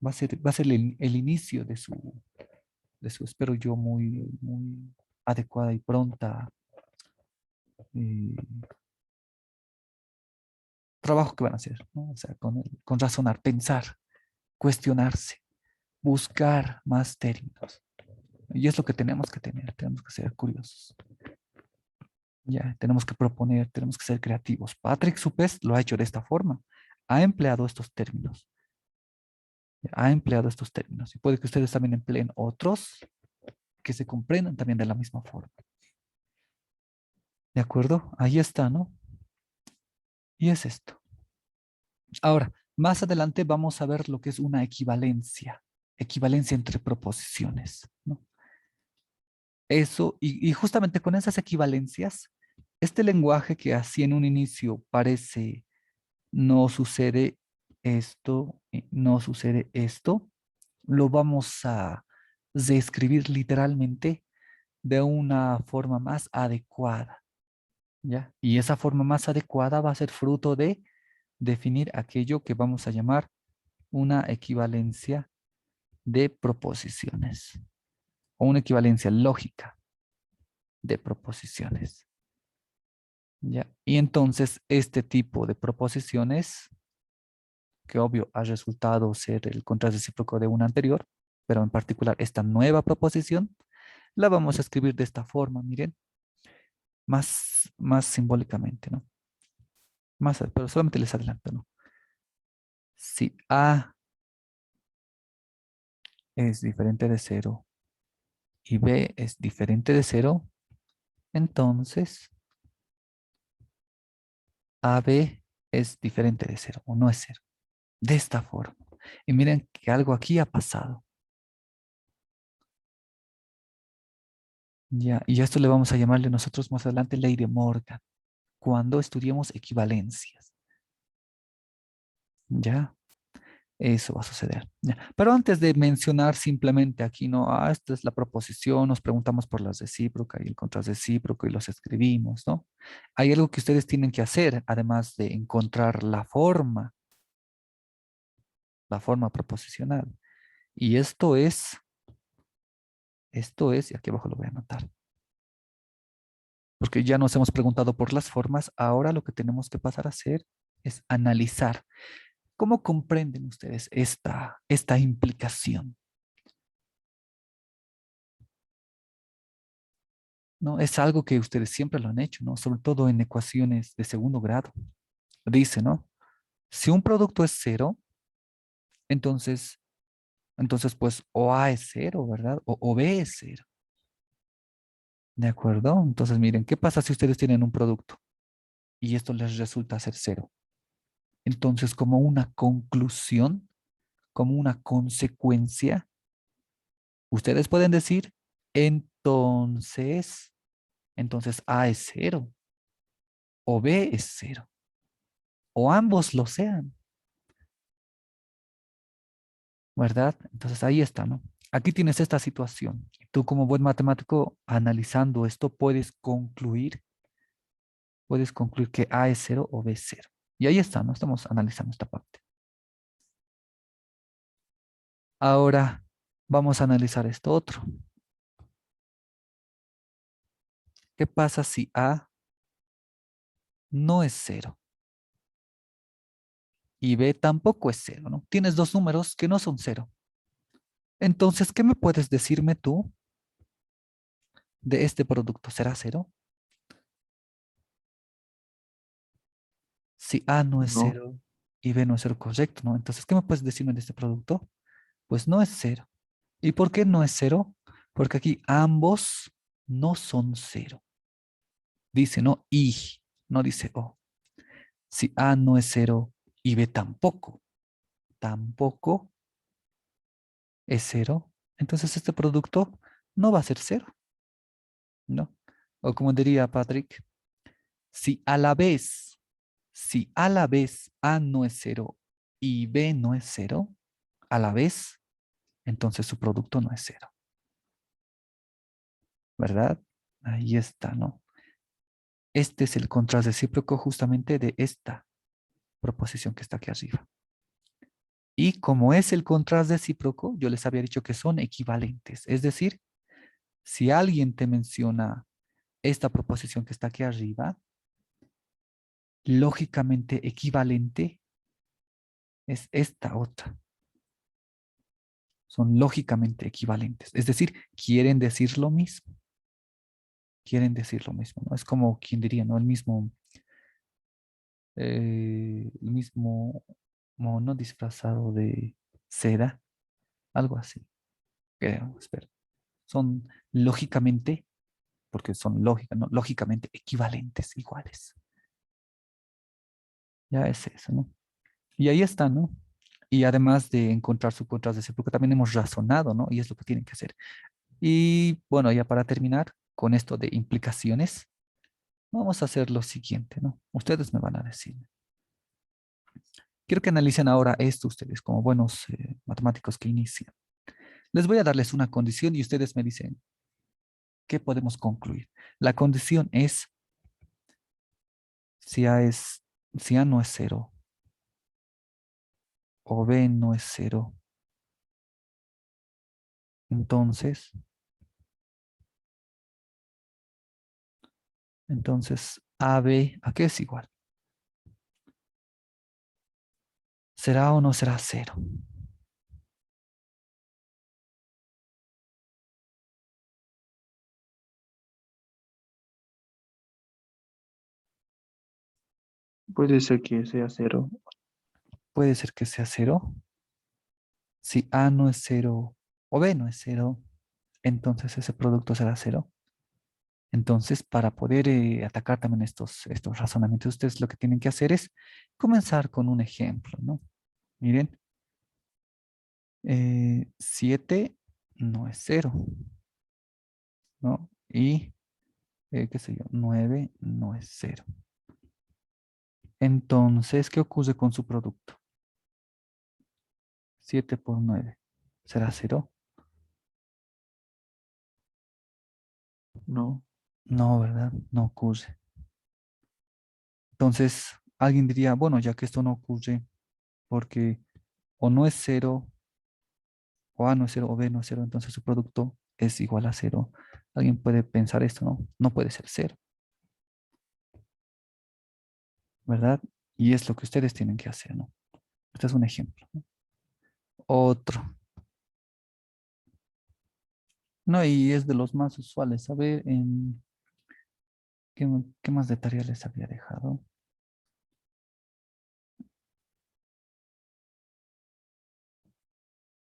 Va a ser el inicio de su, espero yo, muy adecuada y pronta eh, trabajo que van a hacer, ¿no? O sea, con razonar, pensar, cuestionarse, buscar más términos. Y es lo que tenemos que tener, tenemos que ser curiosos. Ya, tenemos que proponer, tenemos que ser creativos. Patrick Supes lo ha hecho de esta forma. Ha empleado estos términos. Ha empleado estos términos. Y puede que ustedes también empleen otros que se comprendan también de la misma forma. ¿De acuerdo? Ahí está, ¿no? Y es esto. Ahora, más adelante vamos a ver lo que es una equivalencia. Equivalencia entre proposiciones, ¿no? Eso, y justamente con esas equivalencias, este lenguaje que así en un inicio parece no sucede esto, no sucede esto, lo vamos a describir literalmente de una forma más adecuada, ¿ya? Y esa forma más adecuada va a ser fruto de definir aquello que vamos a llamar una equivalencia de proposiciones o una equivalencia lógica de proposiciones, ¿ya? Y entonces este tipo de proposiciones, que obvio ha resultado ser el contrarrecíproco de una anterior, pero en particular esta nueva proposición, la vamos a escribir de esta forma, miren, más simbólicamente, ¿no? Pero solamente les adelanto, ¿no? Si A es diferente de cero y B es diferente de cero, entonces AB es diferente de cero o no es cero. De esta forma. Y miren que algo aquí ha pasado. Ya, y a esto le vamos a llamarle nosotros más adelante ley de Morgan, cuando estudiemos equivalencias. Ya, eso va a suceder. Ya. Pero antes de mencionar simplemente aquí, ¿no? Esta es la proposición, nos preguntamos por la recíproca y el contrarrecíproco y los escribimos, ¿no? Hay algo que ustedes tienen que hacer, además de encontrar la forma proposicional. Y y aquí abajo lo voy a anotar. Porque ya nos hemos preguntado por las formas, ahora lo que tenemos que pasar a hacer es analizar. ¿Cómo comprenden ustedes esta implicación? ¿No? Es algo que ustedes siempre lo han hecho, ¿no? Sobre todo en ecuaciones de segundo grado. Dice, ¿no? Si un producto es cero, entonces, pues o A es cero, ¿verdad? O B es cero. ¿De acuerdo? Entonces, miren, ¿qué pasa si ustedes tienen un producto y esto les resulta ser cero? Entonces, como una conclusión, como una consecuencia, ustedes pueden decir, entonces A es cero o B es cero o ambos lo sean, ¿verdad? Entonces ahí está, ¿no? Aquí tienes esta situación. Tú como buen matemático, analizando esto, puedes concluir que A es cero o B es cero. Y ahí está, ¿no? Estamos analizando esta parte. Ahora vamos a analizar esto otro. ¿Qué pasa si A no es cero y B tampoco es cero, ¿no? Tienes dos números que no son cero. Entonces, ¿qué me puedes decirme tú de este producto? ¿Será cero? Si A no es No, cero y B no es cero, correcto, ¿no? Entonces, ¿qué me puedes decirme de este producto? Pues no es cero. ¿Y por qué no es cero? Porque aquí ambos no son cero. Dice, ¿no? Y, no dice O. Si A no es cero y B tampoco es cero, entonces este producto no va a ser cero, ¿no? O como diría Patrick, si a la vez, si a la vez A no es cero y B no es cero, a la vez, entonces su producto no es cero, ¿verdad? Ahí está, ¿no? Este es el contrarrecíproco justamente de esta proposición que está aquí arriba. Y como es el contraste recíproco, yo les había dicho que son equivalentes. Es decir, si alguien te menciona esta proposición que está aquí arriba, lógicamente equivalente es esta otra. Son lógicamente equivalentes. Es decir, quieren decir lo mismo. Quieren decir lo mismo, ¿no? Es como quien diría, ¿no? El mismo mono disfrazado de seda, algo así. Creo, espera. Son lógicamente, porque son lógica, ¿no? Lógicamente equivalentes, iguales. Ya es eso, ¿no? Y ahí está, ¿no? Y además de encontrar su contraste recíproco, también hemos razonado, ¿no? Y es lo que tienen que hacer. Y bueno, ya para terminar con esto de implicaciones, vamos a hacer lo siguiente, ¿no? Ustedes me van a decir. Quiero que analicen ahora esto ustedes como buenos matemáticos que inician. Les voy a darles una condición y ustedes me dicen qué podemos concluir. La condición es si si A no es cero o B no es cero, entonces, AB, ¿a qué es igual? ¿Será o no será cero? Puede ser que sea cero. Puede ser que sea cero. Si A no es cero o B no es cero, entonces ese producto será cero. Entonces, para poder atacar también estos razonamientos, ustedes lo que tienen que hacer es comenzar con un ejemplo, ¿no? Miren, 7 no es cero, ¿no? Y, qué sé yo, 9 no es cero. Entonces, ¿qué ocurre con su producto? 7 por 9, ¿será cero? No. No, ¿verdad? No ocurre. Entonces, alguien diría, bueno, ya que esto no ocurre, porque o no es cero, o A no es cero, o B no es cero, entonces su producto es igual a cero. Alguien puede pensar esto, ¿no? No puede ser cero, ¿verdad? Y es lo que ustedes tienen que hacer, ¿no? Este es un ejemplo, ¿no? Otro. No, y es de los más usuales. A ver, ¿qué más de tarea les había dejado?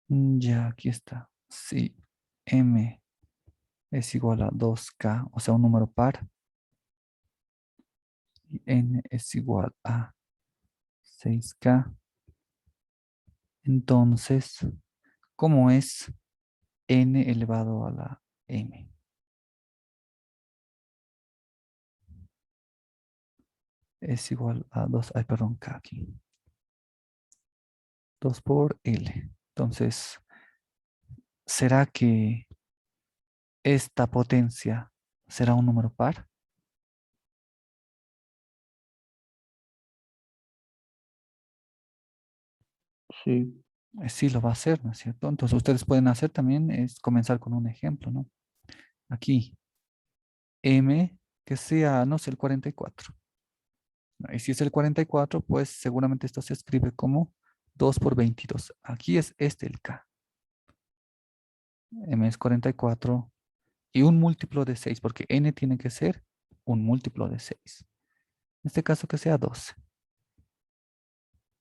Ya, aquí está. Si M es igual a 2K, o sea, un número par, y N es igual a 6K, entonces, ¿cómo es N elevado a la M? Es igual a 2, ay, perdón, K aquí. 2 por L. Entonces, ¿será que esta potencia será un número par? Sí. Sí lo va a hacer, ¿no es cierto? Entonces ustedes pueden hacer también es comenzar con un ejemplo, ¿no? Aquí, M, que sea, no sé, el 44. Y si es el 44, pues seguramente esto se escribe como 2 por 22. Aquí es este el K. M es 44 y un múltiplo de 6, porque N tiene que ser un múltiplo de 6. En este caso que sea 12.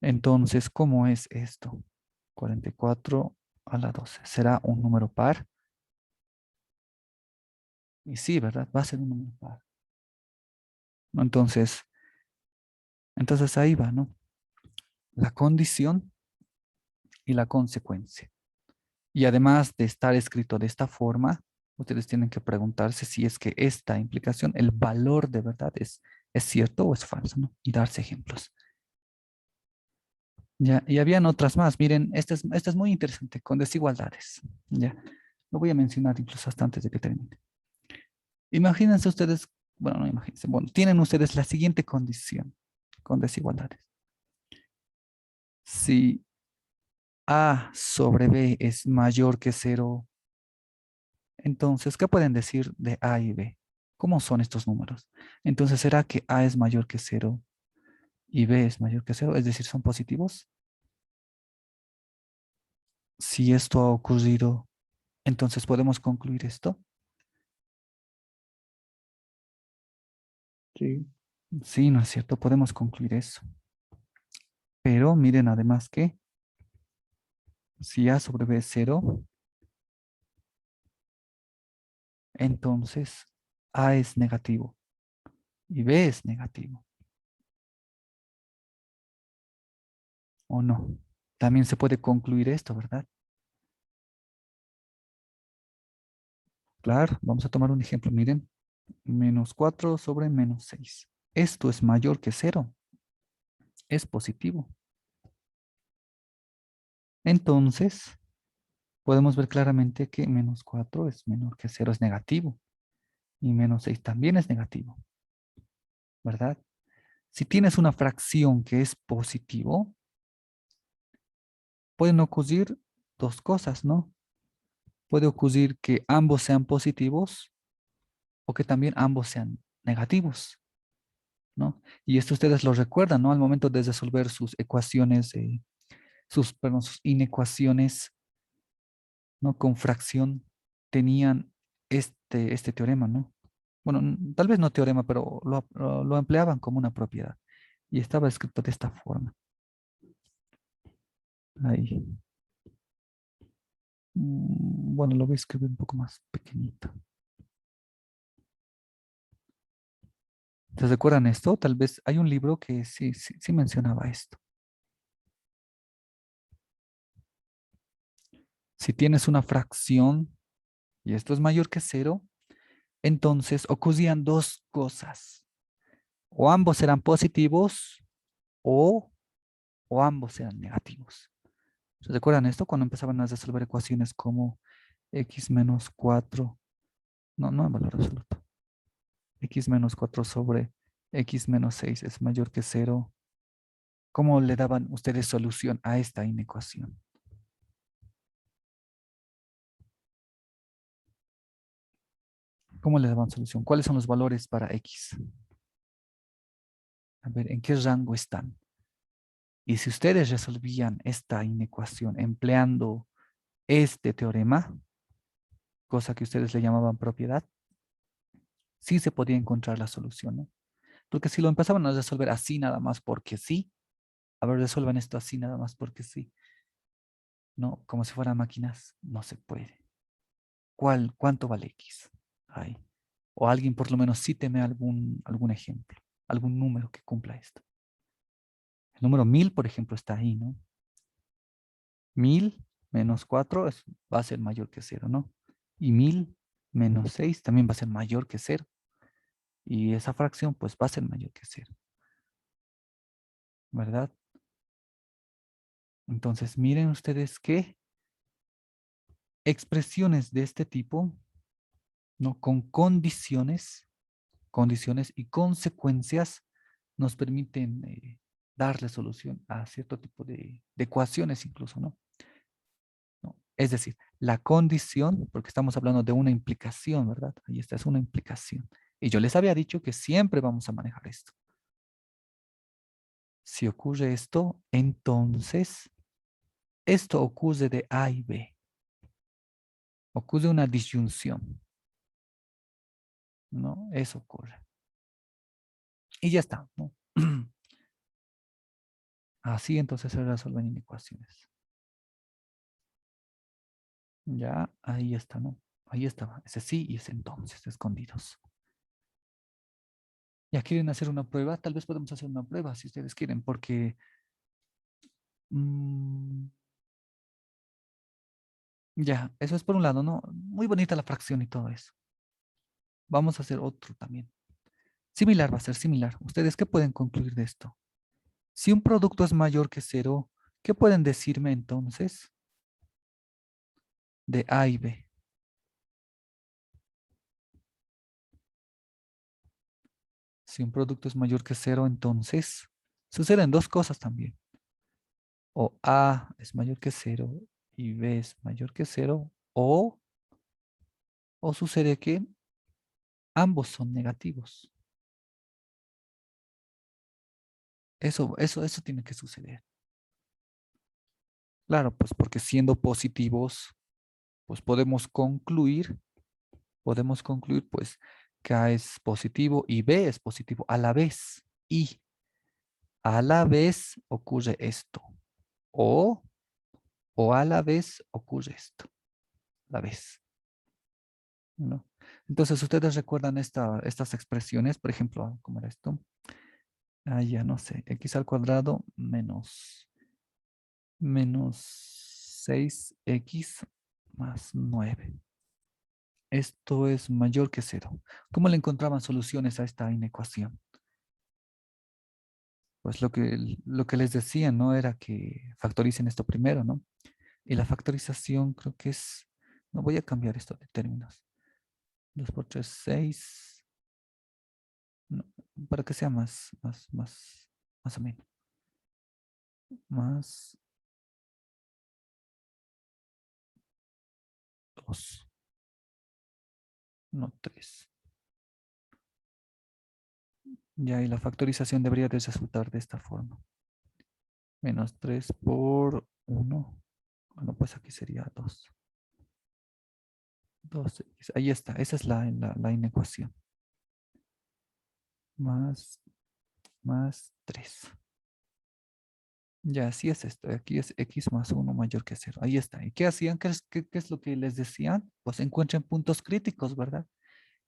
Entonces, ¿cómo es esto? 44 a la 12. ¿Será un número par? Y sí, ¿verdad? Va a ser un número par. Entonces, ahí va, ¿no? La condición y la consecuencia. Y además de estar escrito de esta forma, ustedes tienen que preguntarse si es que esta implicación, el valor de verdad es cierto o es falso, ¿no? Y darse ejemplos. Ya, y habían otras más. Miren, esta es muy interesante, con desigualdades. Ya, lo voy a mencionar incluso hasta antes de que termine. Imagínense ustedes, bueno, no imagínense, bueno, tienen ustedes la siguiente condición con desigualdades. Si A sobre B es mayor que cero, entonces, ¿qué pueden decir de A y B? ¿Cómo son estos números? Entonces, ¿será que A es mayor que cero y B es mayor que cero? Es decir, ¿son positivos? Si esto ha ocurrido, entonces podemos concluir esto. Sí, Sí, ¿no es cierto? Podemos concluir eso. Pero miren además que si A sobre B es cero, entonces A es negativo y B es negativo. ¿O no? También se puede concluir esto, ¿verdad? Claro, vamos a tomar un ejemplo. Miren, menos 4 sobre menos 6. Esto es mayor que cero. Es positivo. Entonces, podemos ver claramente que menos 4 es menor que cero, es negativo. Y menos 6 también es negativo, ¿verdad? Si tienes una fracción que es positivo, pueden ocurrir dos cosas, ¿no? Puede ocurrir que ambos sean positivos o que también ambos sean negativos, ¿no? Y esto ustedes lo recuerdan, ¿no? Al momento de resolver sus ecuaciones, perdón, sus inecuaciones, ¿no? Con fracción, tenían este teorema, ¿no? Bueno, tal vez no teorema, pero lo empleaban como una propiedad. Y estaba escrito de esta forma. Ahí. Bueno, lo voy a escribir un poco más pequeñito. ¿Se recuerdan esto? Tal vez hay un libro que sí mencionaba esto. Si tienes una fracción y esto es mayor que cero, entonces ocurrían dos cosas. O ambos eran positivos o, o ambos eran negativos. ¿Se recuerdan esto? Cuando empezaban a resolver ecuaciones como x menos 4, no en valor absoluto. X menos 4 sobre x menos 6 es mayor que cero. ¿Cómo le daban ustedes solución a esta inecuación? ¿Cómo le daban solución? ¿Cuáles son los valores para x? A ver, ¿en qué rango están? Y si ustedes resolvían esta inecuación empleando este teorema, cosa que ustedes le llamaban propiedad, sí se podía encontrar la solución, ¿no? Porque si lo empezaban a resolver así nada más porque sí, a ver, resuelvan esto así nada más porque sí, no, como si fueran máquinas, no se puede. ¿Cuánto vale x? Ahí. O alguien por lo menos cíteme algún ejemplo, algún número que cumpla esto. El número 1000, por ejemplo, está ahí, ¿no? 1000 menos 4 va a ser mayor que cero, ¿no? Y 1000 menos 6 también va a ser mayor que cero. Y esa fracción pues va a ser mayor que cero, ¿verdad? Entonces miren ustedes que expresiones de este tipo, ¿no? Con condiciones y consecuencias nos permiten darle solución a cierto tipo de ecuaciones incluso, ¿no? ¿No? Es decir, la condición, porque estamos hablando de una implicación, ¿verdad? Ahí está, es una implicación. Y yo les había dicho que siempre vamos a manejar esto. Si ocurre esto, entonces esto ocurre de A y B. Ocurre una disyunción, ¿no? Eso ocurre. Y ya está, ¿no? Así entonces se resuelven inecuaciones. Ya, ahí está, ¿no? Ahí estaba, ese sí y ese entonces, escondidos. Ya quieren hacer una prueba, tal vez podemos hacer una prueba si ustedes quieren, porque mm, ya, eso es por un lado, ¿no? Muy bonita la fracción y todo eso. Vamos a hacer otro también. Similar, va a ser similar. ¿Ustedes qué pueden concluir de esto? Si un producto es mayor que cero, ¿qué pueden decirme entonces de A y B? Si un producto es mayor que cero, entonces suceden dos cosas también. o A es mayor que 0 y B es mayor que 0, o sucede que ambos son negativos. Eso tiene que suceder. Claro, pues porque siendo positivos, pues podemos concluir pues que A es positivo y B es positivo a la vez. Y a la vez ocurre esto. O, o a la vez ocurre esto. La vez. ¿No? Entonces, ustedes recuerdan estas expresiones, por ejemplo, ¿cómo era esto? Ah, ya no sé, x al cuadrado menos 6x más 9. Esto es mayor que 0. ¿Cómo le encontraban soluciones a esta inecuación? Pues lo que les decía, ¿no? Era que factoricen esto primero, ¿no? Y la factorización creo que es, no voy a cambiar esto de términos. 2 por 3, 6. No, para que sea más o menos. Más 2, no 3. Ya, y la factorización debería de resultar de esta forma. Menos 3 por 1. Bueno, pues aquí sería 2. 2x. Ahí está. Esa es la inecuación. Más 3. Ya, así es esto. Aquí es x más 1 mayor que 0. Ahí está. ¿Y qué hacían? ¿Qué es lo que les decían? Pues encuentren puntos críticos, ¿verdad?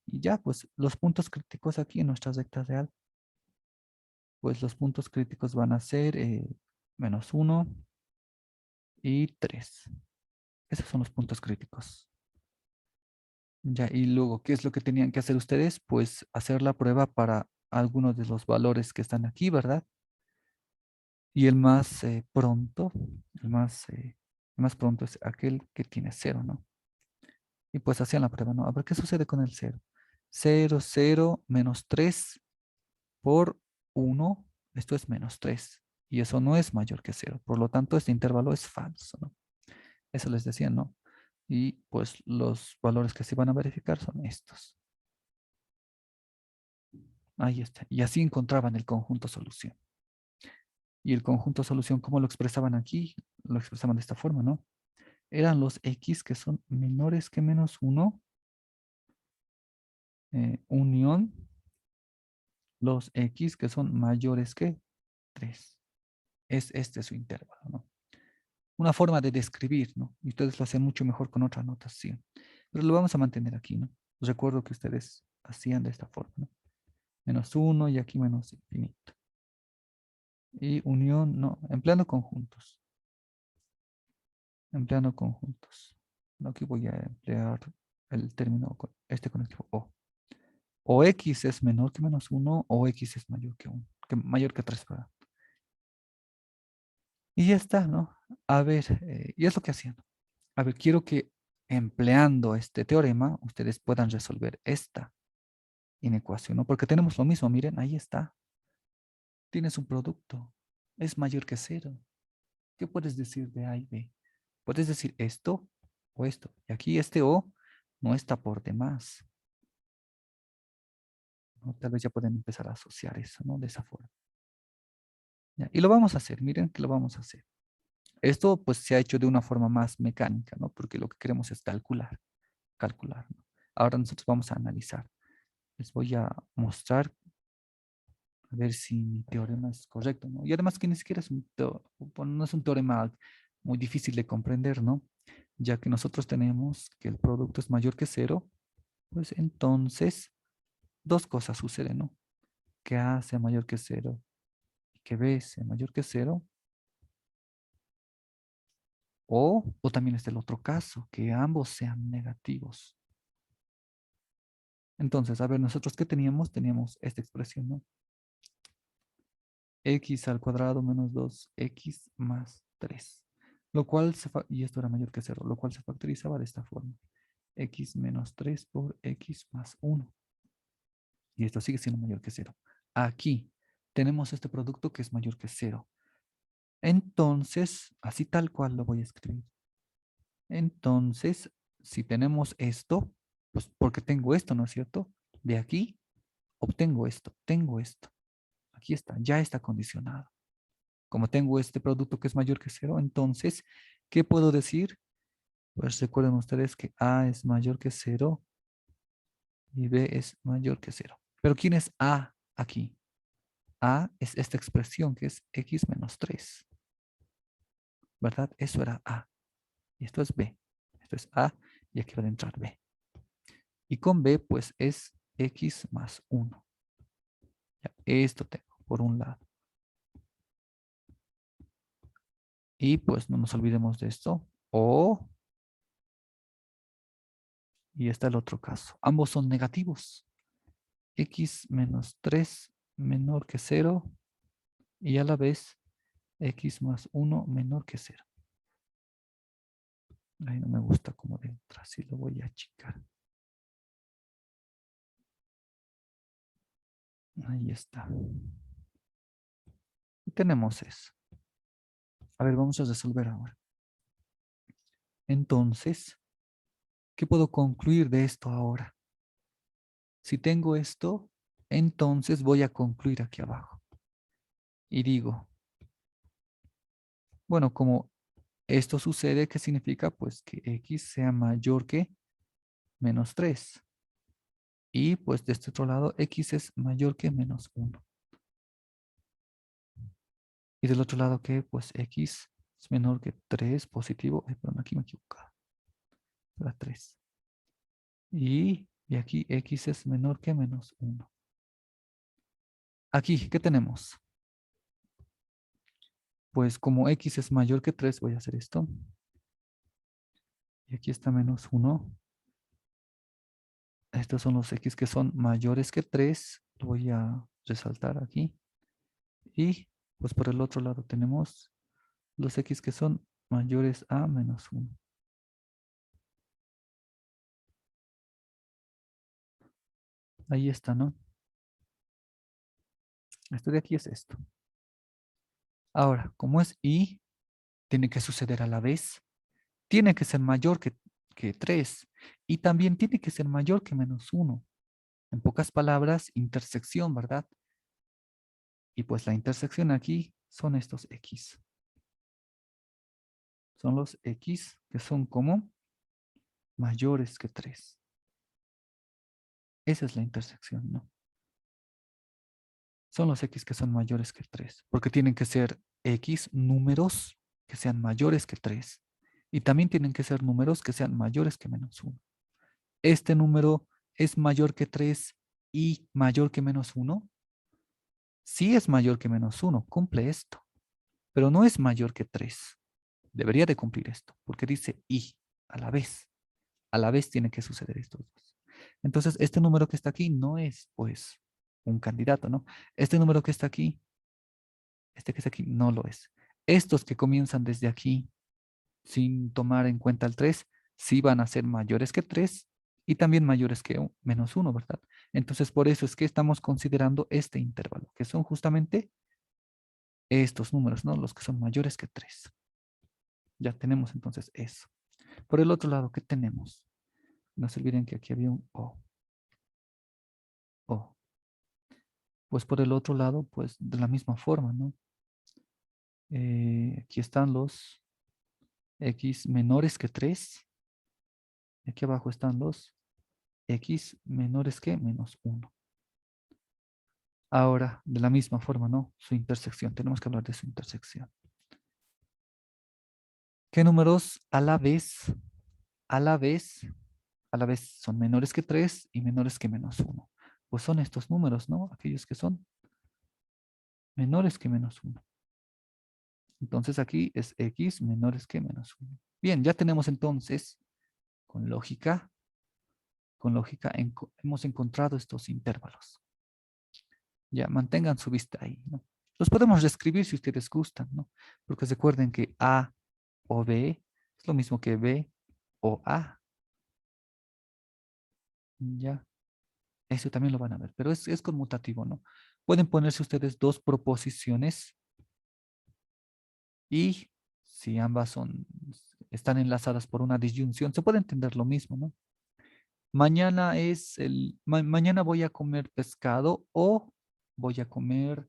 Y ya, pues los puntos críticos aquí en nuestra recta real, pues los puntos críticos van a ser menos 1 y 3. Esos son los puntos críticos. Ya, y luego, ¿qué es lo que tenían que hacer ustedes? Pues hacer la prueba para algunos de los valores que están aquí, ¿verdad? Y el más pronto, el más pronto es aquel que tiene 0, ¿no? Y pues hacían la prueba, ¿no? A ver, ¿qué sucede con el 0? 0, 0, menos 3 por 1, esto es menos 3. Y eso no es mayor que 0. Por lo tanto, este intervalo es falso, ¿no? Eso les decía, ¿no? Y pues los valores que se van a verificar son estos. Ahí está. Y así encontraban el conjunto solución. Y el conjunto solución, ¿cómo lo expresaban aquí? Lo expresaban de esta forma, ¿no? Eran los x que son menores que menos 1, unión los x que son mayores que 3. Es este su intervalo, ¿no? Una forma de describir, ¿no? Y ustedes lo hacen mucho mejor con otra notación. Pero lo vamos a mantener aquí, ¿no? Recuerdo que ustedes hacían de esta forma, ¿no? Menos 1 y aquí menos infinito. Y unión, no, empleando conjuntos. Empleando conjuntos. No, aquí voy a emplear el término conectivo O. O X es menor que menos 1 o X es mayor que 1, mayor que 3, perdón. Y ya está, ¿no? A ver, y es lo que hacían. A ver, quiero que empleando este teorema, ustedes puedan resolver esta inecuación, ¿no? Porque tenemos lo mismo, miren, ahí está. Tienes un producto, es mayor que 0. ¿Qué puedes decir de A y B? Puedes decir esto o esto. Y aquí este O no está por demás, ¿no? Tal vez ya pueden empezar a asociar eso, ¿no? De esa forma. ¿Ya? Y lo vamos a hacer, miren que lo vamos a hacer. Esto pues se ha hecho de una forma más mecánica, ¿no? Porque lo que queremos es calcular, ¿no? Ahora nosotros vamos a analizar. Les voy a mostrar a ver si mi teorema es correcto, ¿no? Y además que ni siquiera es bueno, no es un teorema muy difícil de comprender, ¿no? Ya que nosotros tenemos que el producto es mayor que 0, pues entonces dos cosas suceden, ¿no? Que A sea mayor que 0 y que B sea mayor que 0, o también está el otro caso, que ambos sean negativos. Entonces, a ver, nosotros ¿qué teníamos? Teníamos esta expresión, ¿no? X al cuadrado menos 2x más 3. Lo cual y esto era mayor que 0, lo cual se factorizaba de esta forma. X menos 3 por x más 1. Y esto sigue siendo mayor que 0. Aquí tenemos este producto que es mayor que 0. Entonces, así tal cual lo voy a escribir. Entonces, si tenemos esto, pues porque tengo esto, ¿no es cierto? De aquí obtengo esto, tengo esto. Aquí está, ya está condicionado. Como tengo este producto que es mayor que cero, entonces, ¿qué puedo decir? Pues recuerden ustedes que A es mayor que cero y B es mayor que cero. Pero ¿quién es A aquí? A es esta expresión que es X menos 3, ¿verdad? Eso era A. Y esto es B. Esto es A y aquí va a entrar B. Y con B, pues es X más 1. Ya, esto tengo por un lado. Y pues no nos olvidemos de esto. O, y está el otro caso. Ambos son negativos. X menos 3 menor que 0 y a la vez X más 1 menor que 0. Ahí no me gusta cómo entra, así lo voy a achicar. Ahí está. Y tenemos eso. A ver, vamos a resolver ahora. Entonces, ¿qué puedo concluir de esto ahora? Si tengo esto, entonces voy a concluir aquí abajo. Y digo, bueno, como esto sucede, ¿qué significa? Pues que X sea mayor que menos 3. Y pues de este otro lado, X es mayor que menos 1. Y del otro lado, ¿qué? Pues X es menor que 3 positivo. Perdón, aquí me he equivocado. Era 3. Y aquí X es menor que menos 1. Aquí, ¿qué tenemos? Pues como X es mayor que 3, voy a hacer esto. Y aquí está menos 1. Estos son los X que son mayores que 3. Lo voy a resaltar aquí. Y pues por el otro lado tenemos los X que son mayores a menos 1. Ahí está, ¿no? Esto de aquí es esto. Ahora, como es Y, tiene que suceder a la vez. Tiene que ser mayor que 3. Y también tiene que ser mayor que menos 1. En pocas palabras, intersección, ¿verdad? Y pues la intersección aquí son estos X. Son los X que son como mayores que 3. Esa es la intersección, ¿no? Son los X que son mayores que 3. Porque tienen que ser X números que sean mayores que 3. Y también tienen que ser números que sean mayores que menos 1. Este número es mayor que 3 y mayor que menos 1. Sí es mayor que menos 1, cumple esto. Pero no es mayor que 3. Debería de cumplir esto, porque dice y a la vez. A la vez tiene que suceder estos dos. Entonces, este número que está aquí no es, pues, un candidato, ¿no? Este número que está aquí, este que está aquí, no lo es. Estos que comienzan desde aquí, sin tomar en cuenta el 3, sí van a ser mayores que 3 y también mayores que menos 1, ¿verdad? Entonces, por eso es que estamos considerando este intervalo, que son justamente estos números, ¿no? Los que son mayores que 3. Ya tenemos entonces eso. Por el otro lado, ¿qué tenemos? No se olviden que aquí había un O. O. Pues por el otro lado, pues de la misma forma, ¿no? Aquí están los X menores que 3. Aquí abajo están los X menores que menos 1. Ahora, de la misma forma, ¿no? Su intersección. Tenemos que hablar de su intersección. ¿Qué números a la vez son menores que 3 y menores que menos 1? Pues son estos números, ¿no? Aquellos que son menores que menos 1. Entonces aquí es X menores que menos 1. Bien, ya tenemos entonces, con lógica, hemos encontrado estos intervalos. Ya, mantengan su vista ahí, ¿no? Los podemos reescribir si ustedes gustan, ¿no? Porque recuerden que A o B es lo mismo que B o A. Ya, eso también lo van a ver, pero es conmutativo, ¿no? Pueden ponerse ustedes dos proposiciones Y si ambas están enlazadas por una disyunción, se puede entender lo mismo, ¿no? Mañana voy a comer pescado o voy a comer,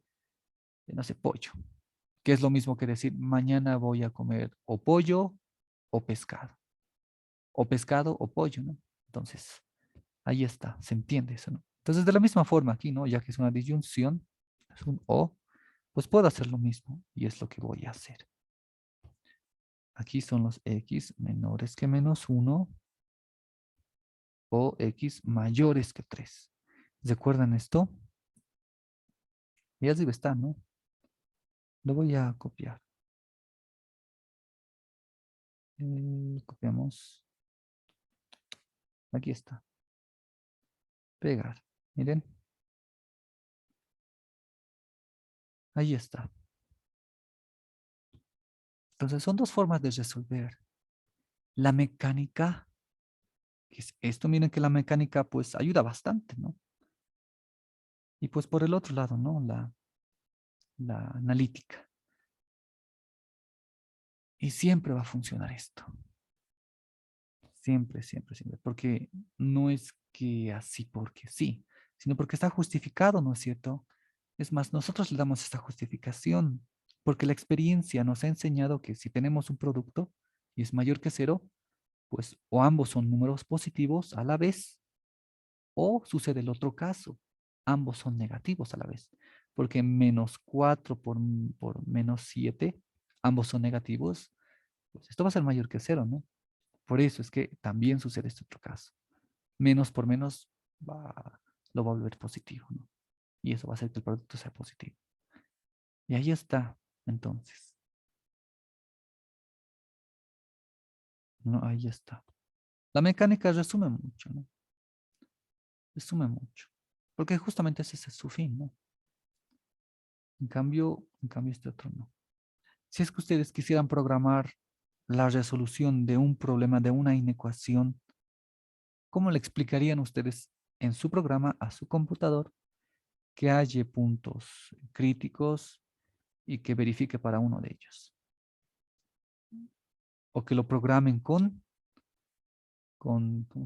no sé, pollo, que es lo mismo que decir mañana voy a comer o pollo o pescado o pollo, ¿no? Entonces, ahí está, se entiende eso, ¿no? Entonces, de la misma forma aquí, ¿no? Ya que es una disyunción, es un o, pues puedo hacer lo mismo y es lo que voy a hacer. Aquí son los x menores que -1 o x mayores que 3. ¿Recuerdan esto? Ya debe estar, ¿no? Lo voy a copiar. Copiamos. Aquí está. Pegar. Miren. Ahí está. Entonces son dos formas de resolver. La mecánica, que es esto, miren que la mecánica pues ayuda bastante, ¿no? Y pues por el otro lado, ¿no? La analítica. Y siempre va a funcionar esto. Siempre, siempre, siempre. Porque no es que así porque sí, sino porque está justificado, ¿no es cierto? Es más, nosotros le damos esta justificación porque la experiencia nos ha enseñado que si tenemos un producto y es mayor que 0, pues o ambos son números positivos a la vez o sucede el otro caso, ambos son negativos a la vez. Porque -4 por -7, ambos son negativos, pues esto va a ser mayor que 0, ¿no? Por eso es que también sucede este otro caso. Menos por menos lo va a volver positivo, ¿no? Y eso va a hacer que el producto sea positivo. Y ahí está, entonces. ¿No? Ahí está. La mecánica resume mucho, ¿no? Resume mucho. Porque justamente ese es su fin, ¿no? En cambio este otro no. Si es que ustedes quisieran programar la resolución de un problema, de una inecuación, ¿cómo le explicarían ustedes en su programa a su computador que haya puntos críticos y que verifique para uno de ellos? O que lo programen ¿cómo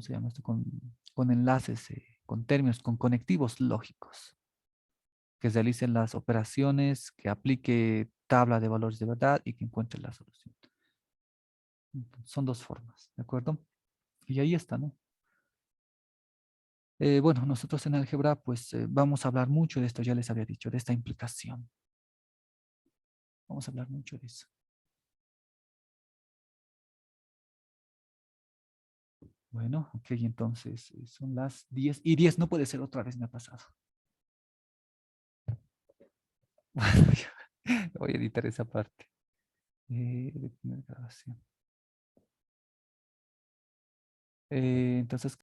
se llama esto? Con enlaces, con términos, con conectivos lógicos, que realicen las operaciones, que aplique tabla de valores de verdad y que encuentre la solución. Son dos formas, ¿de acuerdo? Y ahí está, ¿no? Bueno, nosotros en álgebra, pues vamos a hablar mucho de esto, ya les había dicho, de esta implicación. Vamos a hablar mucho de eso. Bueno, ok, entonces son las 10:10, no puede ser otra vez, me ha pasado. Bueno, voy a editar esa parte. Detener grabación. Entonces,